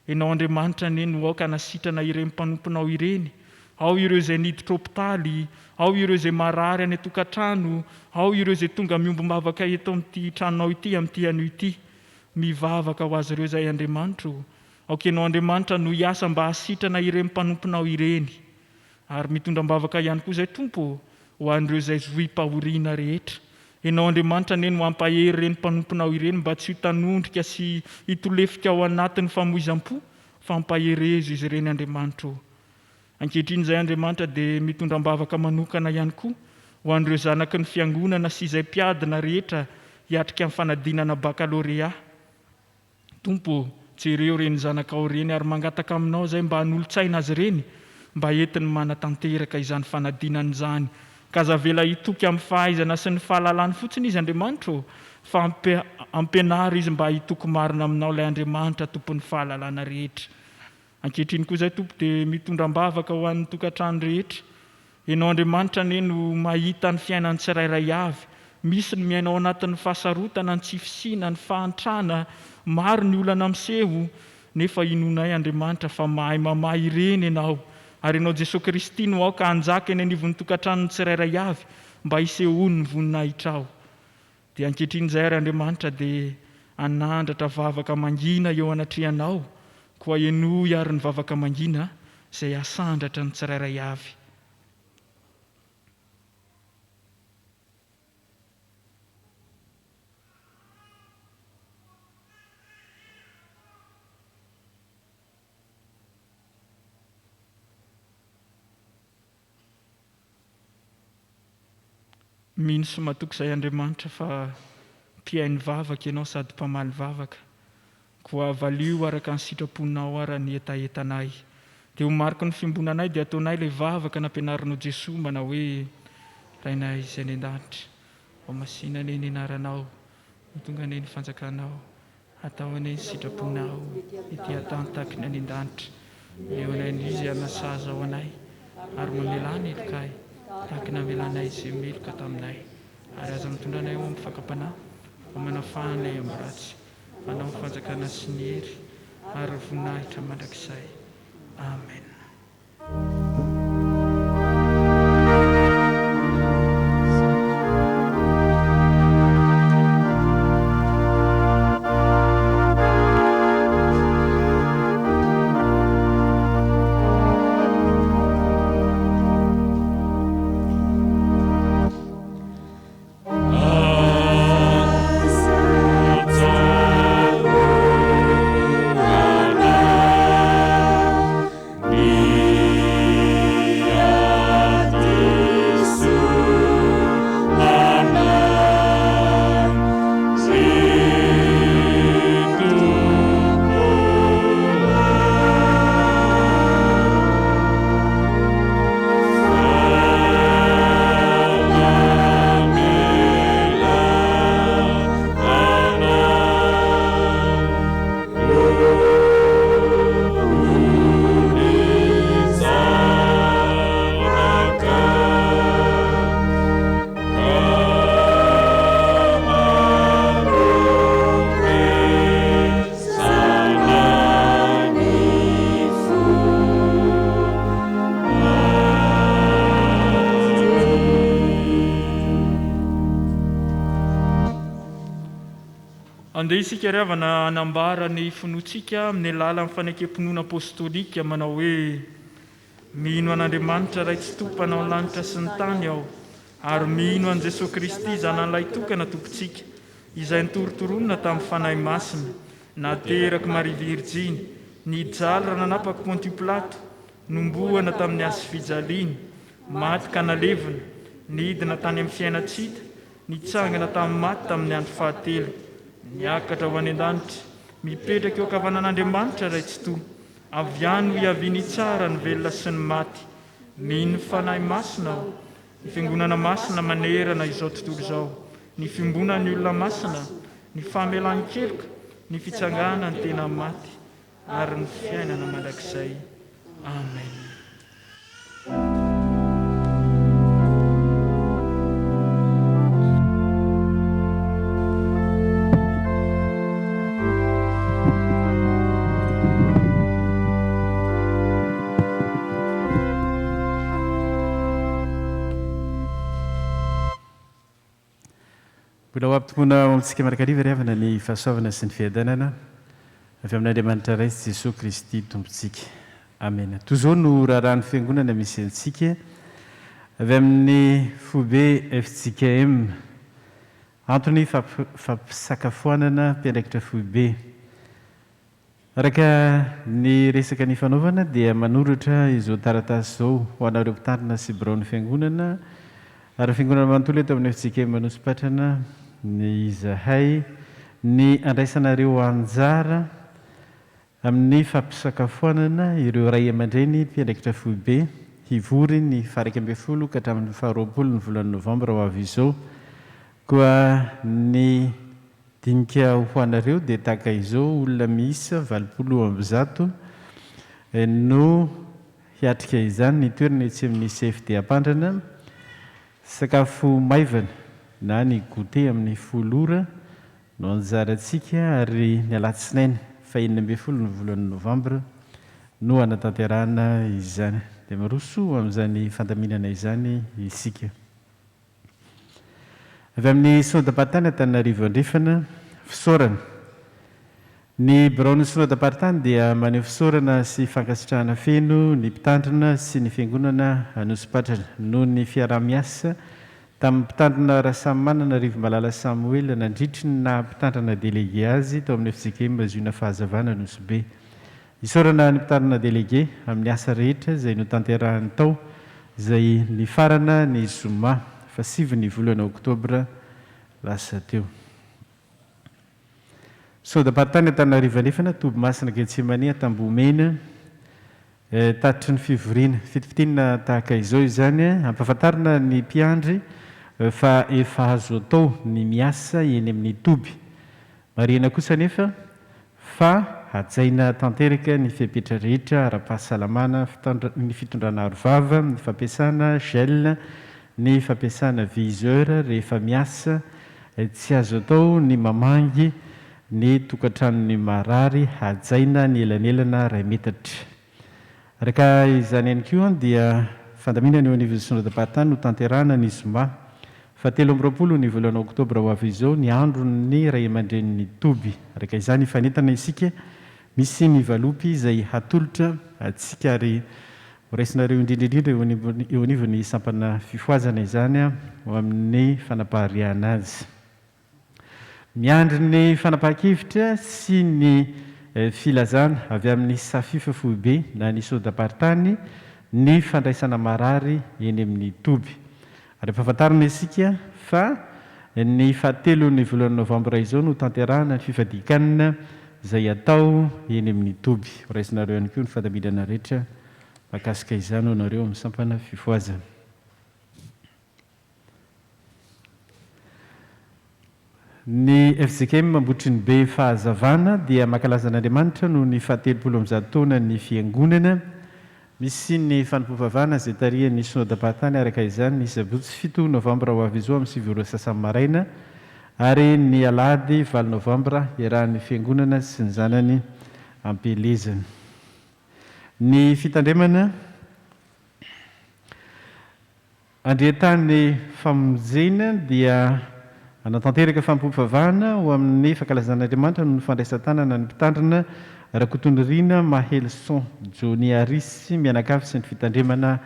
Ianao Andriamanitra anie no aoka nasitrana ireny mpanomponao ireny. Ao ireo izay niditra hôpitaly, ao ireo izay marary any an-tokantrano, ao ireo izay tonga miombom-bavaka eto amin'ity tranonao ity, amin'ity anio ity. Mivavaka ho azy ireo izay Andriamanitra. Aoka ianao Andriamanitra no hiasa mba hasitrana ireny mpanomponao ireny. Ary mitondram-bavaka ihany koa izay Tompo ho an'ireo izay zoim-pahoriana rehetra. Ianao Andriamanitra anie no hampahery ireny mpanomponao ireny mba tsy ho tanondrika sy hitolefika ao anatin'ny famoizam-po, fa hampaherezo izy ireny Andriamanitra. Ankehitriny izay Andriamanitra dia mitondram-bavaka manokana ihany koa ho an'ireo zanaky ny fiangonana sy izay mpiadina rehetra hiatrika amin'ny fanadinana bakalorea. Tompo, jereo ireny zanakao ireny ary mangataka aminao izay mba hanolotsaina azy ireny mba entiny manatanteraka izany fanadinana izany. Ka zavela hitoky amin'ny fahaizana sy ny fahalalany fotsiny izy Andriamanitra, fa ampianary izy mba hitoky marina aminao ilay Andriamanitra tompon'ny fahalalana rehetra. Ankehitriny koa izay Tompo dia mitondram-bavaka ho an'ny tokantrano rehetra. Ianao Andriamanitra anie no mahita ny fiainan'ny tsirairay avy. Misy ny miainao anatin'ny fahasarotana, ny tsy fisiana, ny fahantrana, maro ny olana miseho, nefa inonay Andriamanitra fa mahay mamahy ireny ianao. Ary ianao Jesosy Kristy no aoka hanjaka eny anivon'ny tokantranony tsirairay avy mba hisehoany ny voninahitra ao. Dia ankehitriny izay ary Andriamanitra dia anandratra vavaka mangina eo anatrehanao, koa eno iary ny vavaka mangina izay asandratra ny tsirairay avy. Mino sy matoky izay Andriamanitra fa mpiainy vavaka ianao sady mpamaly vavaka, koa valio araka ny sitraponao ara ny etaetanay. Dia ho mariko ny fimbonanay dia ataonay ilay vavaka nampianarinao Jesosy manao hoe Rainay izay any an-danitra, ao masina ane ny anaranao, tonga ane ny fanjakanao, atao ane ny sitraponao, ity atany tahakiny any an-danitra. Eo anay ny izy anasaza ao anay, ary mamelany elokay, tahaka namelanay izay meloka taminay. Ary aza mitondra anay ao amin'ny fakapanahy, ho manafahanay amin'ny ratsy, manao ny fanjakana sy ny hery, ary voninahitra mandrakizay. Amen. Andeha isika ry havana anambara ny finoantsika amin'ny alalan'ny fanekem-pinoana apôstôlika manao hoe mino an'Andriamanitra ray tsy tompanao ny lanitra sy ny tany aho, ary mino an' Jesosy Kristy zanan'ilay tokana tompontsika, izay nitorotoronina tamin'ny fanahy masina, nateraka Maria Virjiny, nijaly raha nanapaka Ponty Pilato, nombohana tamin'ny azy fijaliany, maty ka nalevina, nidina tany amin'ny fiainatsita, nitsangana tamin'ny maty tamin'ny andro fahatelo, niakatra ho any an-danitra, mipetraka eo ankavanan'Andriamanitra ray tsy toa, avy any ho hiaviany tsara ny velona sy ny maty. Mino ny fanahy masina aho, ny fiangonana masina manerana izao tontolo izao, ny fimbonan'ny olona masina, ny famelan-keloka, ny fitsangana ny tena maty, ary ny fiainana mandrakizay. Amen. Mbola ho ampitombona amintsika marakariva ry havana ny fahasoavana sy ny fiadanana avy amin'Andriamanitra ray sy Jesosy Kristy tompontsika. Amen. Toy izao no raharahany fiangonana misy antsika avy amin'ny Fobe FJKM, antony fampisakafoanana mpiandraikitra Fobe. Araka ny resaka ny fanaovana dia manoratra izao taratasy izao ho anareo mpitandrina sy biraon'ny fiangonana ary fiangonana manontolo eto amin'ny FJKM Manosy-Patrana ny izahay ny andraisanareo anjara amin'ny fampisakafoanana ireo ray aman-dreny mpiandraikitra Fobe hivory ny faha 12 ka hatramin'ny faha 20 ny volana Novambra ho avy izao. Koa ny dinika ho anareo dia tahaka izao: olona miisa 80 no hiatrika izany, ny toerana etsy amin'ny CFD Ampandrana, sakafo maivana na ny goûter amin'ny 10 ora no anjarantsika, ary ny alatsinainy faha 12 ny volana Novambra no anatanterahana izany. Dia maroso amin'izany fandaminana izany isika. Avy amin'ny Sondabatany Antananarivo Andrefana, fisaorana Ny biraony synodam-paritany dia maneho fisaorana sy fankasitrahana feno ny mpitandrina sy ny fiangonana Anosy-Patrana noho ny fiarah-miasa tamin'ny mpitandrina Rasamy Manana Rivo Malala Samuel nandritry na mpitandrina délégué azy tao amin'ny FJKM Ziona Fahazavana Nosy-Be. Isaorana ny mpitandrina délégué amin'ny asa rehetra izay notanterahany tao izay ny farana ny zoma fa 7 ny volana oktobra lasa teo. Synodam-paritany Antananarivo Anefana Tobomasina Getsemania Tambomena tatitry ny fivoriana fitifitinina tahaka izao izany ampahafantarina ny mpiandry fa efa azo atao ny miasa eny amin'ny toby. Marihana kosa nefa fa hajaina tanteraka ny fepetra rehetra ara-pahasalamana ny fitondrana arovava, ny fampiasana gel, ny fampiasana viseur rehefa miasa, tsy azo atao ny mamangy ny tokantranony marary, hajaina ny elanelana ray metatra. Araka izany ihany koa dia fandaminana eo anivon'ny synodam-paritany no tanterahana ny zoma fa 13 ny volana oktobra ho avy izao ny andron'ny ray aman-dreniny toby. Araka izany fanentana isika misy ny valopy izay hatolotra atsika ary horaisinareo indrindraindrindra eo anivon'ny sampana fifoazana izany ho amin'ny fanapahariana azy. Miandry ny fanapahan-kevitra sy ny filazana avy amin'ny safifa foibe na ny synodam-paritany ny fandraisana marary eny amin'ny toby. Ary ampahafantarina isika fa ny 7 volana novambra izao no tanterahana ny fifadikanana izay atao eny amin'ny toby. Raisinareo ihany koa ny fandamidana rehetra mahakasika izany ho nareo amin'ny sampana fifoazana. Ny FJKM Ambotry ny Be Fahazavana dia mankalaza an'Andriamanitra noho ny 70 taona ny fiangonana. Misy ny fanompoavavana izay tarihan'ny synodam-paritany araka izany ny sabotsy 7 novambra ho avy izao amin'ny 7 sasany maraina ary ny alahady 4 novambra iarahan'ny fiangonana sy ny zanany ampelezana. Ny fitandremana andreantany famonjena dia anatanteraka fanompoavavana ho amin'ny fankalazan'Andriamanitra noho ny fandraisan-tanana ny mpitandrina Rakotondrina Mahelson Joni Arisy mianakavy sy ny fitandremana.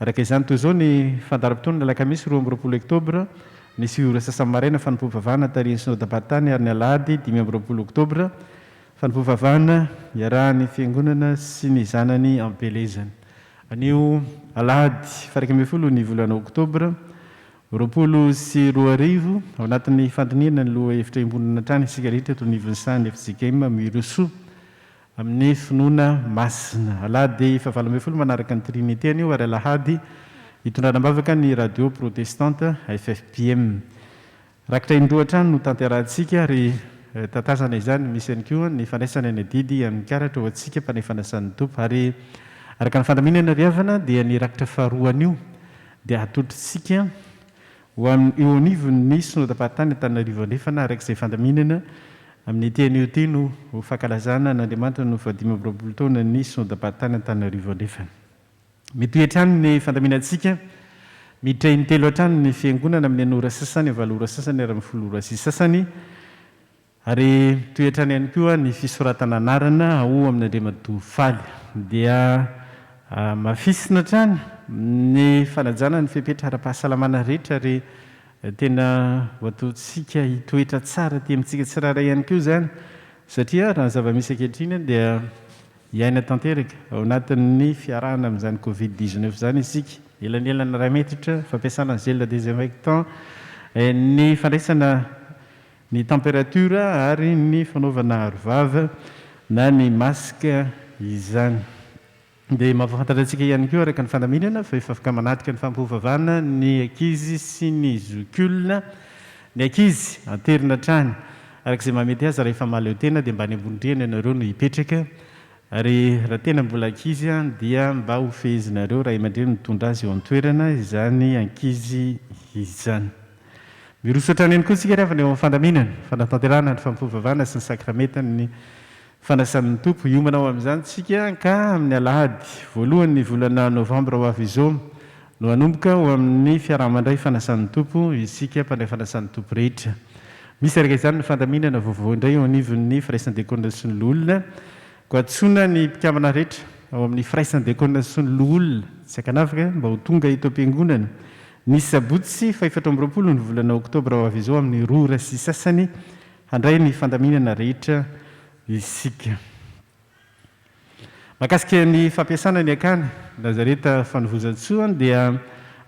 Araka izany toy izao ny fandaram-potoana alakamisy 12 oktobra ny 7 sasany maraina fanompoavavana tarihan'ny synodam-paritany ary ny alahady 15 oktobra fanompoavavana iarahan'ny fiangonana sy ny zanany ampelezana. Anio alahady 12 ny volana oktobra 2024 ao anatin'ny fandiniana ny loha hevitra imbonina trany isika rehetra toy ny ivonsany FJKM Miroso amin'ny finoana masina. Alahady 17 manaraka ny Trinité anio ary alahady hitondrana ambavaka ny radio protestante FFPM. Rakitra indroatrany no tanterahantsika ary tatazana izany misy ihany koa ny fandraisana ny adidy amin'ny karatra ho antsika mpanefana san'ny tompo ary araka ny fandaminana riavana dia ny rakitra faharoanio dia hatotritsika ho eo anivon'ny synodam-paritany Antananarivo Anefana arak'izay fandaminana amin'ny tean'io ty no ho fankalazana n'Andriamanitra no 15 taona ny synodam-paritany Antananarivo Anefana. Mitohy hatrany ny fandaminantsika miditra intelo hatrany ny fiangonana amin'ny anora sasany, valora sasany ary amin'ny folora sy sasany ary mitohy hatrany ihany koa ny fisoratana anarana ao amin'ny Andriamatoa faly dia mafisina hatrany ny fanajana ny fipetra ara-pahasalamana rehetra ary tena hoataontsika hitoetra tsara ty amintsika tsiraray ihany koa izany satria raha ny zava-misy ankehitriny dia hiaina tanteraka ao anatin'ny fiarahana amin'izany Covid-19 izany isika elanelana ray metatra fampiasana ny gel désinfectant, ny fandraisana ny températura ary ny fanaovana arovava na ny masque izany. Dia mampafantatra antsika ihany koa araka ny fandaminana fa efa afaka manatrika ny fanompoavavana ny ankizy sy ny zokulna. Ny ankizy anterina hatrany arak'izay mamety azy rehefa maleo tena dia mba ny ambonindrena ianareo no hipetraka ary raha tena mbola ankizy dia mba ho fehezinareo raha aman-dreny mitondra azy eo an-toerana izany ankizy izany. Miroso hatrany ihany koa isika rehefa eo amin'ny fandaminana fanatanterahana ny fanompoavavana sy ny sakramenta ny fanasan'ny tompo io manao amin'izany tsika ka amin'ny alahady 1 volana novambra ho avy izao no hanomboka ho amin'ny fiaraha-mandray fanasan'ny tompo isika mpanday fanasan'ny tompo rehetra. misy araka izany ny fandaminana vaovao indray eo anivon'ny firaisan-dekona sy ny lolona ko atsoina ny mpikamana rehetra ao amin'ny firaisan-dekona sy ny loolona tsy akanafaka mba ho tonga ito am-piangonana ny sabotsy 4 ny volana oktobra ho avy izao amin'ny rora sy sasany handray ny fandaminana rehetra isika makasika ny fampiasana ny akany lazareta fanovozantsoa dia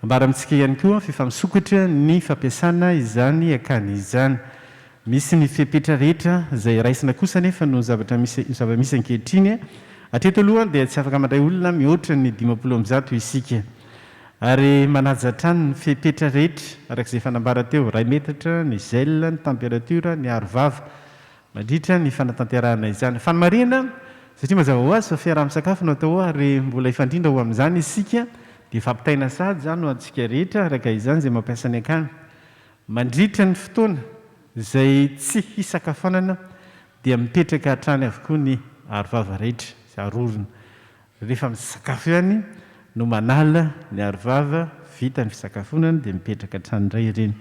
ambara amintsika ihany koa fifamisokatra ny fampiasana izany akany izany misy ny fepetra rehetra izay raisina kosa nefa no zava-misy ankehitriny atreto aloha dia tsy afaka mandray olona mihoatra ny 50 isika ary manajatrany ny fepetra rehetra arak'izay fanambara teo 2 metatra ny gel ny température ny arovava mandritra ny fanatanterahana izany fanomarina satria mazava ho azy fa fiaraha-misakafo no atao ary mbola ifandrindra ho amin'izany isika dia fampitaina sady zany no antsika rehetra araka izany zay mampiasa ny akany mandritra ny fotoana izay tsy hisakafonana dia mipetraka hatrany avokoa ny arovava rehetra sy arorona rehefa misakafo ihany no manala ny arovava vita ny fisakafonana dia mipetraka hatrany iray ireny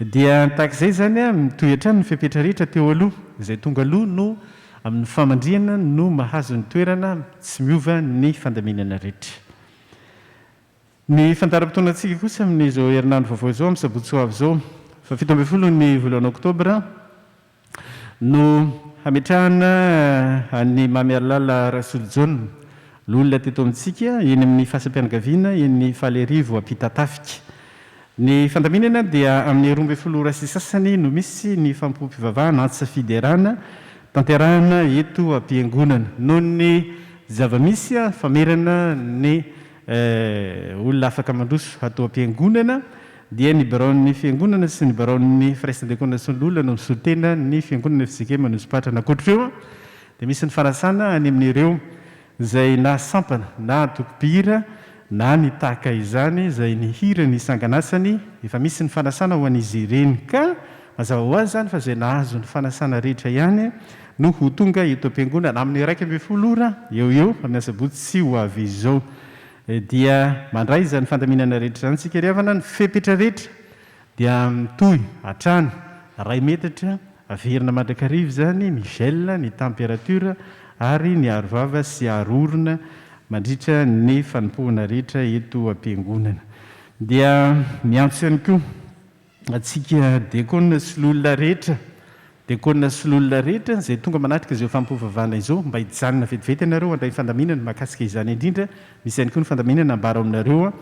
dia tahak'izay zany a mitoy hatrany ny fipetra rehetra teo aloha izay tonga aloha no amin'ny famandriana no mahazo ny toerana tsy miova ny fandaminana rehetra ny fandaram-potoana antsika kosa amin'izao herinandro vaovao izao amin'ny sabotsy ho avy izao fa 17 ny volana oktobra no hametrahana any mamiaralala rasolojona lolona teto amintsika eny amin'ny fahasam-pianakaviana eny falerivo apitatafika ny fandaminana dia amin'ny 12 ora sy sasany no misy ny fampompivavahana antsafiderana tanterahana eto ampiangonana noho ny zava-misy famerana ny olona afaka mandroso atao ampiangonana dia ny baraon'ny fiangonana sy ny baraon'ny firaisan-dekona sy ny lolona no misotena ny fiangonana fisike manosopatra nakoatr'eo dia misy ny fanasana any amin'ireo izay na sampana na atokopihira na ny tahaka izany izay ny hira ny isanganasany efa misy ny fanasana ho an'izy ireny ka mazava ho azy zany fa izay nahazo ny fanasana rehetra ihany no ho tonga eto am-piangonana amin'ny 12 ora eo amin'ny asabotsy ho avy izao dia mandray izany fandaminana rehetra zany tsika riavana ny fepetra rehetra dia mitoy hatrany 2 metatra averina mandrakarivo zany ny gel ny température ary ny arovava sy arorona mandritra ny fanompoana rehetra eto am-piangonana dia miantso ihany koa atsika dekona sy lolona rehetra dekona sy lolona rehetra izay tonga manatrika izao fampovavana izao mba hijanona vetivety ianareo andray fandaminana mahakasika izany indrindra misy ihany koa ny fandaminana ambara aminareo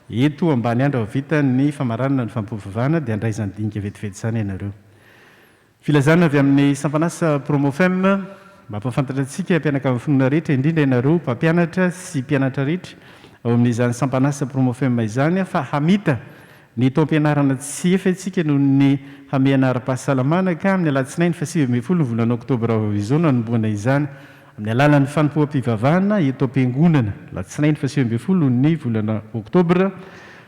eto ambany andro vita ny famaranana ny fampovavana dia andray izany dinika vetivety izany ianareo filazana avy amin'ny sampanasa promofem mampafantatra antsika mpianakavy fonona rehetra indrindra ianareo mpampianatra sy mpianatra rehetra ao amin'izany sampanasa promofem izany fa hamita ny taom-pianarana tsy efa itsika noho ny hameanara-pahasalamana ka amin'ny alatsinainy fa 7 ny volana oktobra izao nanomboana izany amin'ny alalan'ny fanompoam-pivavahana eto am-piangonana latsinainy fa 7 ny volana oktobra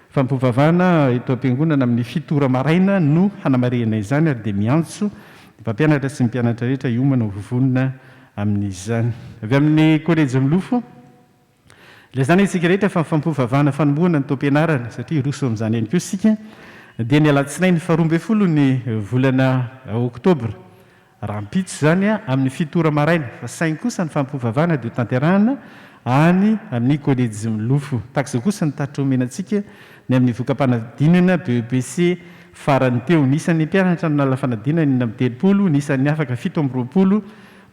fampovavahana eto am-piangonana amin'ny fitora maraina no hanamariana izany ary dia miantso ny mpampianatra sy ny mpianatra rehetra iomana vovonina amin'izany avy amin'ny kolejy milofo ilay zany itsika rehetra fa fampovavahana fanomboana ny taom-pianarana satria roso amin'izany ihany koa sika dia ny alatsinainy fa 12 ny volana oktobra rahampitso zany amin'ny fitora maraina fa sainy kosa ny fampovavahana dia tanterahana any amin'ny kolejy milofo takizao kosa ny taritra omenantsika ny amin'ny vokampanadinana BEPC farany teo nisan'ny mpianatra no nala fanadinana 30 nisan'ny afaka 7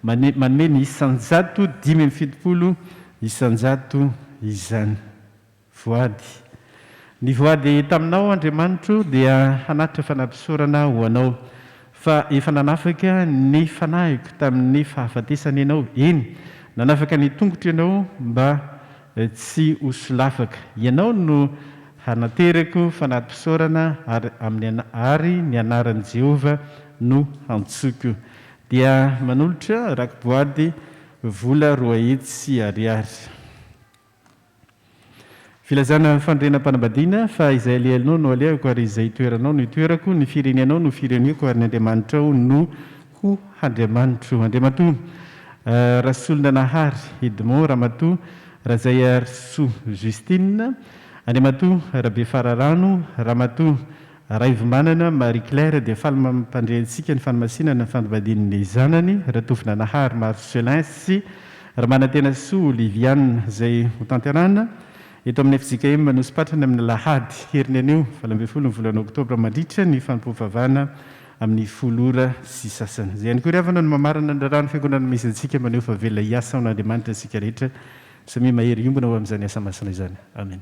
manome ny isanjato 570 isanjato izany voady ny voady taminao Andriamanitro dia hanatitra fanampisorana ho anao fa efa nanafaka ny fanahiko tamin'ny fahafatesana ianao eny nanafaka ny tongotra ianao mba tsy hosolafaka ianao no hanaterako fanampisorana ary ny anaran'i Jehova no antsoko dia manolotra rakoboady vola 2 hetsy ariary filazana fandrenam-panambadiana fa izay alehanao no alehako ary izay toeranao no itoerako ny firenenao no fireneko ary ny Andriamanitra no ho Andriamanitro Andriamanto Rasolona Nahary Edmond Ramatoa Razay Arso Justine Andriamanto Rabe Fararano Ramatoa Raivomanana Marie Claire dia faly-mampandrehantsika ny fanomasinana ny fandovadian'ny zanany ratovina Nahary Marcelin sy Ramanantena Soa Oliviane izay ho tanterana eto amin'ny FJKM nosy-patrana amin'ny Lahady heriny anio 17 ny volana Oktobra mandritra ny fanompoavana amin'ny folora sy sasany. Izay ihany koa ry havana no mamarana ny rano fiangonana misy antsika maneho fa velona hiasa ao n'Andriamanitra isika rehetra samy mahery iombona ho amin'izany asa masina izany. Amen.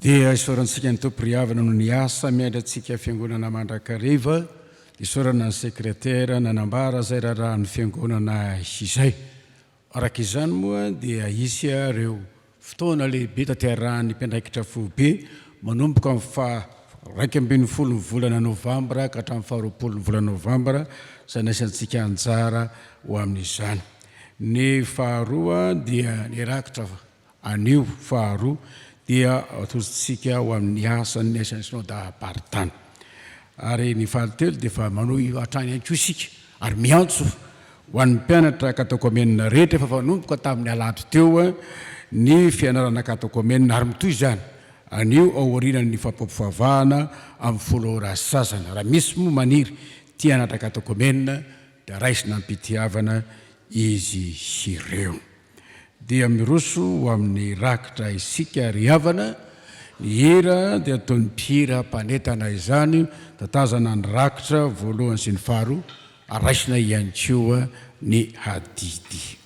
Dia isaorantsika ny tompo ry havana no ny asa miandratsika fiangonana mandrakariva isaorana ny sekretera nanambara zay raha ny fiangonana izay. Araka izany moa dia isy reo fotoana lehibe taterahany mpiandraikitra fobe manomboka amin'ny 20 ny volana Novambra ka hatramin'ny 20 ny volana Novambra izay naisantsika anjara ho amin'izany. Ny faharoa dia nirakitra anio faharoa dia atositsika ho amin'ny asan'ny aisan'ny sinoda apartany. Ary ny fahatelo dia fa manao hatrany anko isika ary miantso ho an'ny mpianatra katakomenina rehetra efa fanomboka tamin'ny alato teo ny fianarana katakomenina ary mitoy izany anio aorianany fampampifahavahana amin'ny folora sasana. Raha misy moa maniry tianatra katakomenina dia raisina ampitiavana izy ireo. Dia miroso ho amin'ny rakitra isika ry havana ny hira dia ataon'ny mpihira mpanetana izany tatazana ny rakitra voalohany sy ny faharoa araisina ihany koa ny hadidy.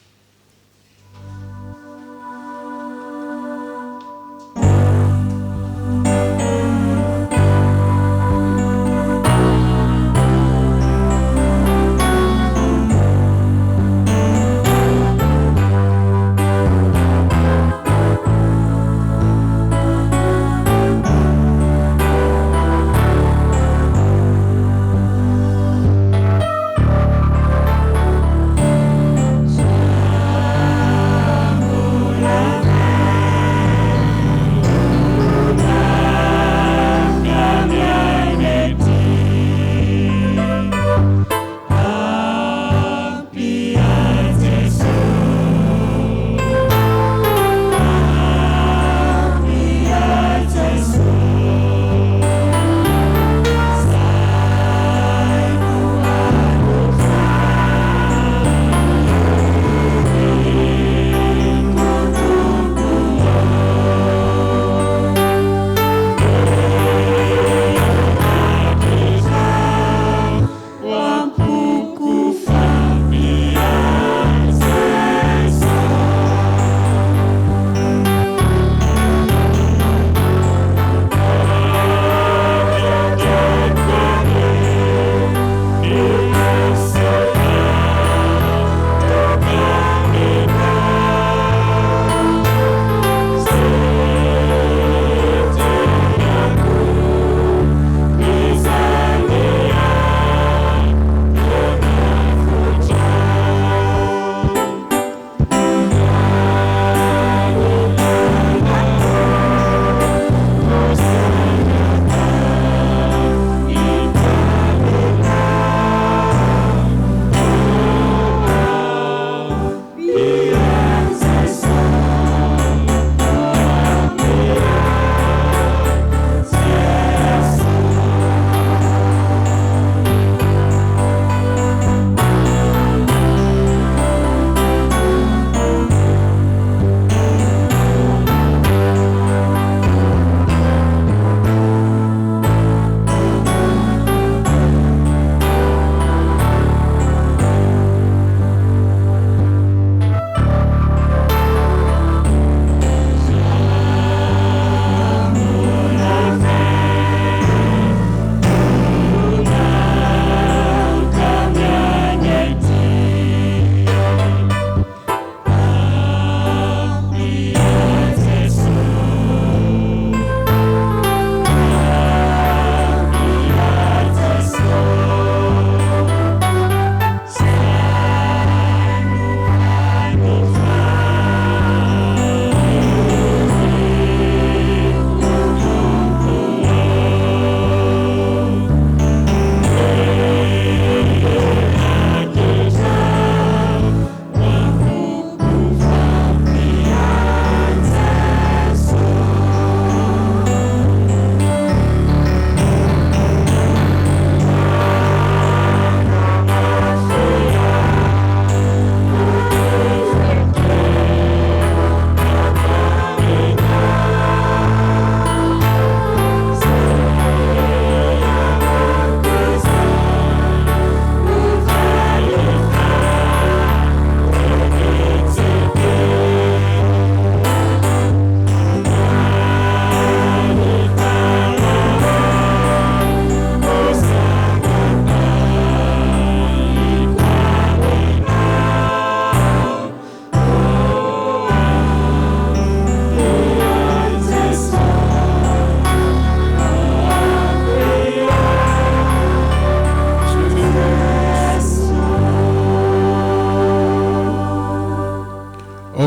So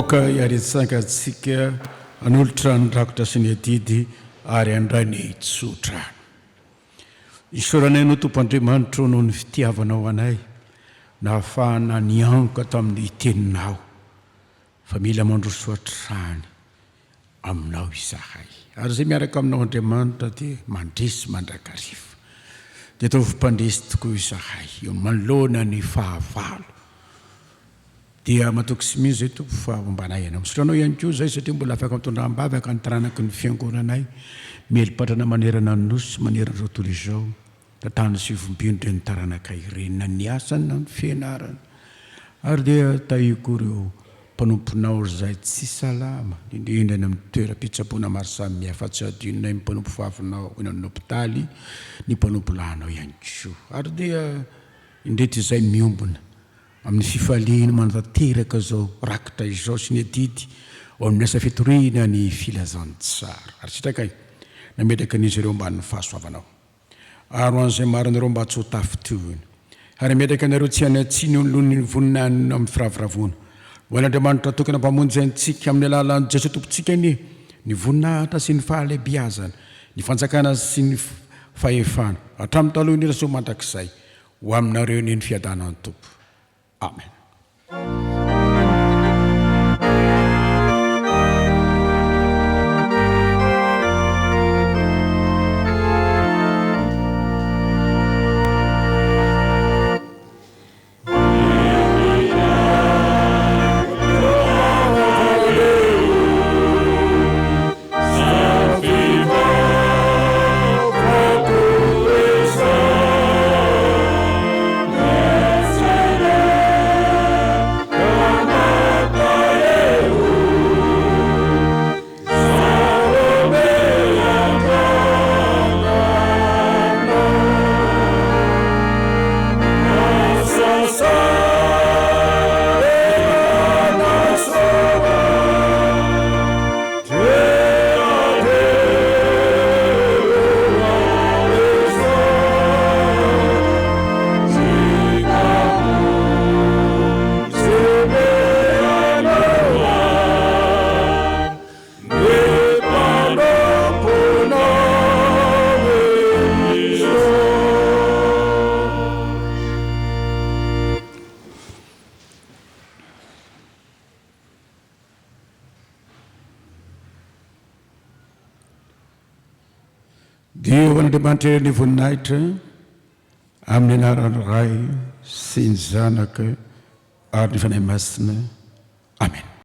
vahoaka iaretsakatsika anolotra nyrakotra sy ny adidy ary andray ny tsotra. Isoranay no tompoandriamanitra noho ny fitiavanao anay na ahafahana nianka tamin'ny teninao fa mila mandrosoatrany aminao izahay. Ary zay miaraka aminao Andriamanitra dia mandresy mandrakariva. Dia tao fimpandresy tokoa izahay eo manoloana ny fahavalo. Dia matoky sy mino zay tompo fa ombanay ianao. Misotranao ihany koa zay satria mbola afaka mitondram-bavy aka ny taranaky ny fiangonanay. Melipatrana manerana ny nosy manerana izao tontolo izao. Tatany sy vombindry ny taranaka ireny na ny asany na ny fianarana. Ary dia tahiko ireo mpanomponao izay tsy salama indrindra eny amin'ny toeram-pitsaboana maro samihafa tsy adinonay mpanompo vavinao eny amin'ny hôpitaly ny mpanompo lahinao ihany koa. Ary dia indretra izay miombona amin'ny fifaliana manatanteraka zao rakitra izao sy ny adidy ao amin'ny asa fitoriana ny filazantsara. Ary sitrakay nametraka an'izy ireo mba ny fahasoavanao. Ary ho an'izay marinareo mba tsy ho tafitohiny. Ary metraka anareo tsy hanatsiny eo nolony ny voninahiny amin'ny firavoravona. Ho an'Andriamanitra tokana mpamonjy antsika amin'ny alalan'i Jesosy tompontsika ny voninahitra sy ny fahalebiazana, ny fanjakana sy ny fahefana hatramin'ny taloha ny raso mandrakizay ho aminareo ny fiadanan'ny Tompo. Amen. Dia ho an'Andriamanitra ny voninahitra amin'ny anaran'ny Ray sy ny Zanaka ary ny fanahy masina. Amen.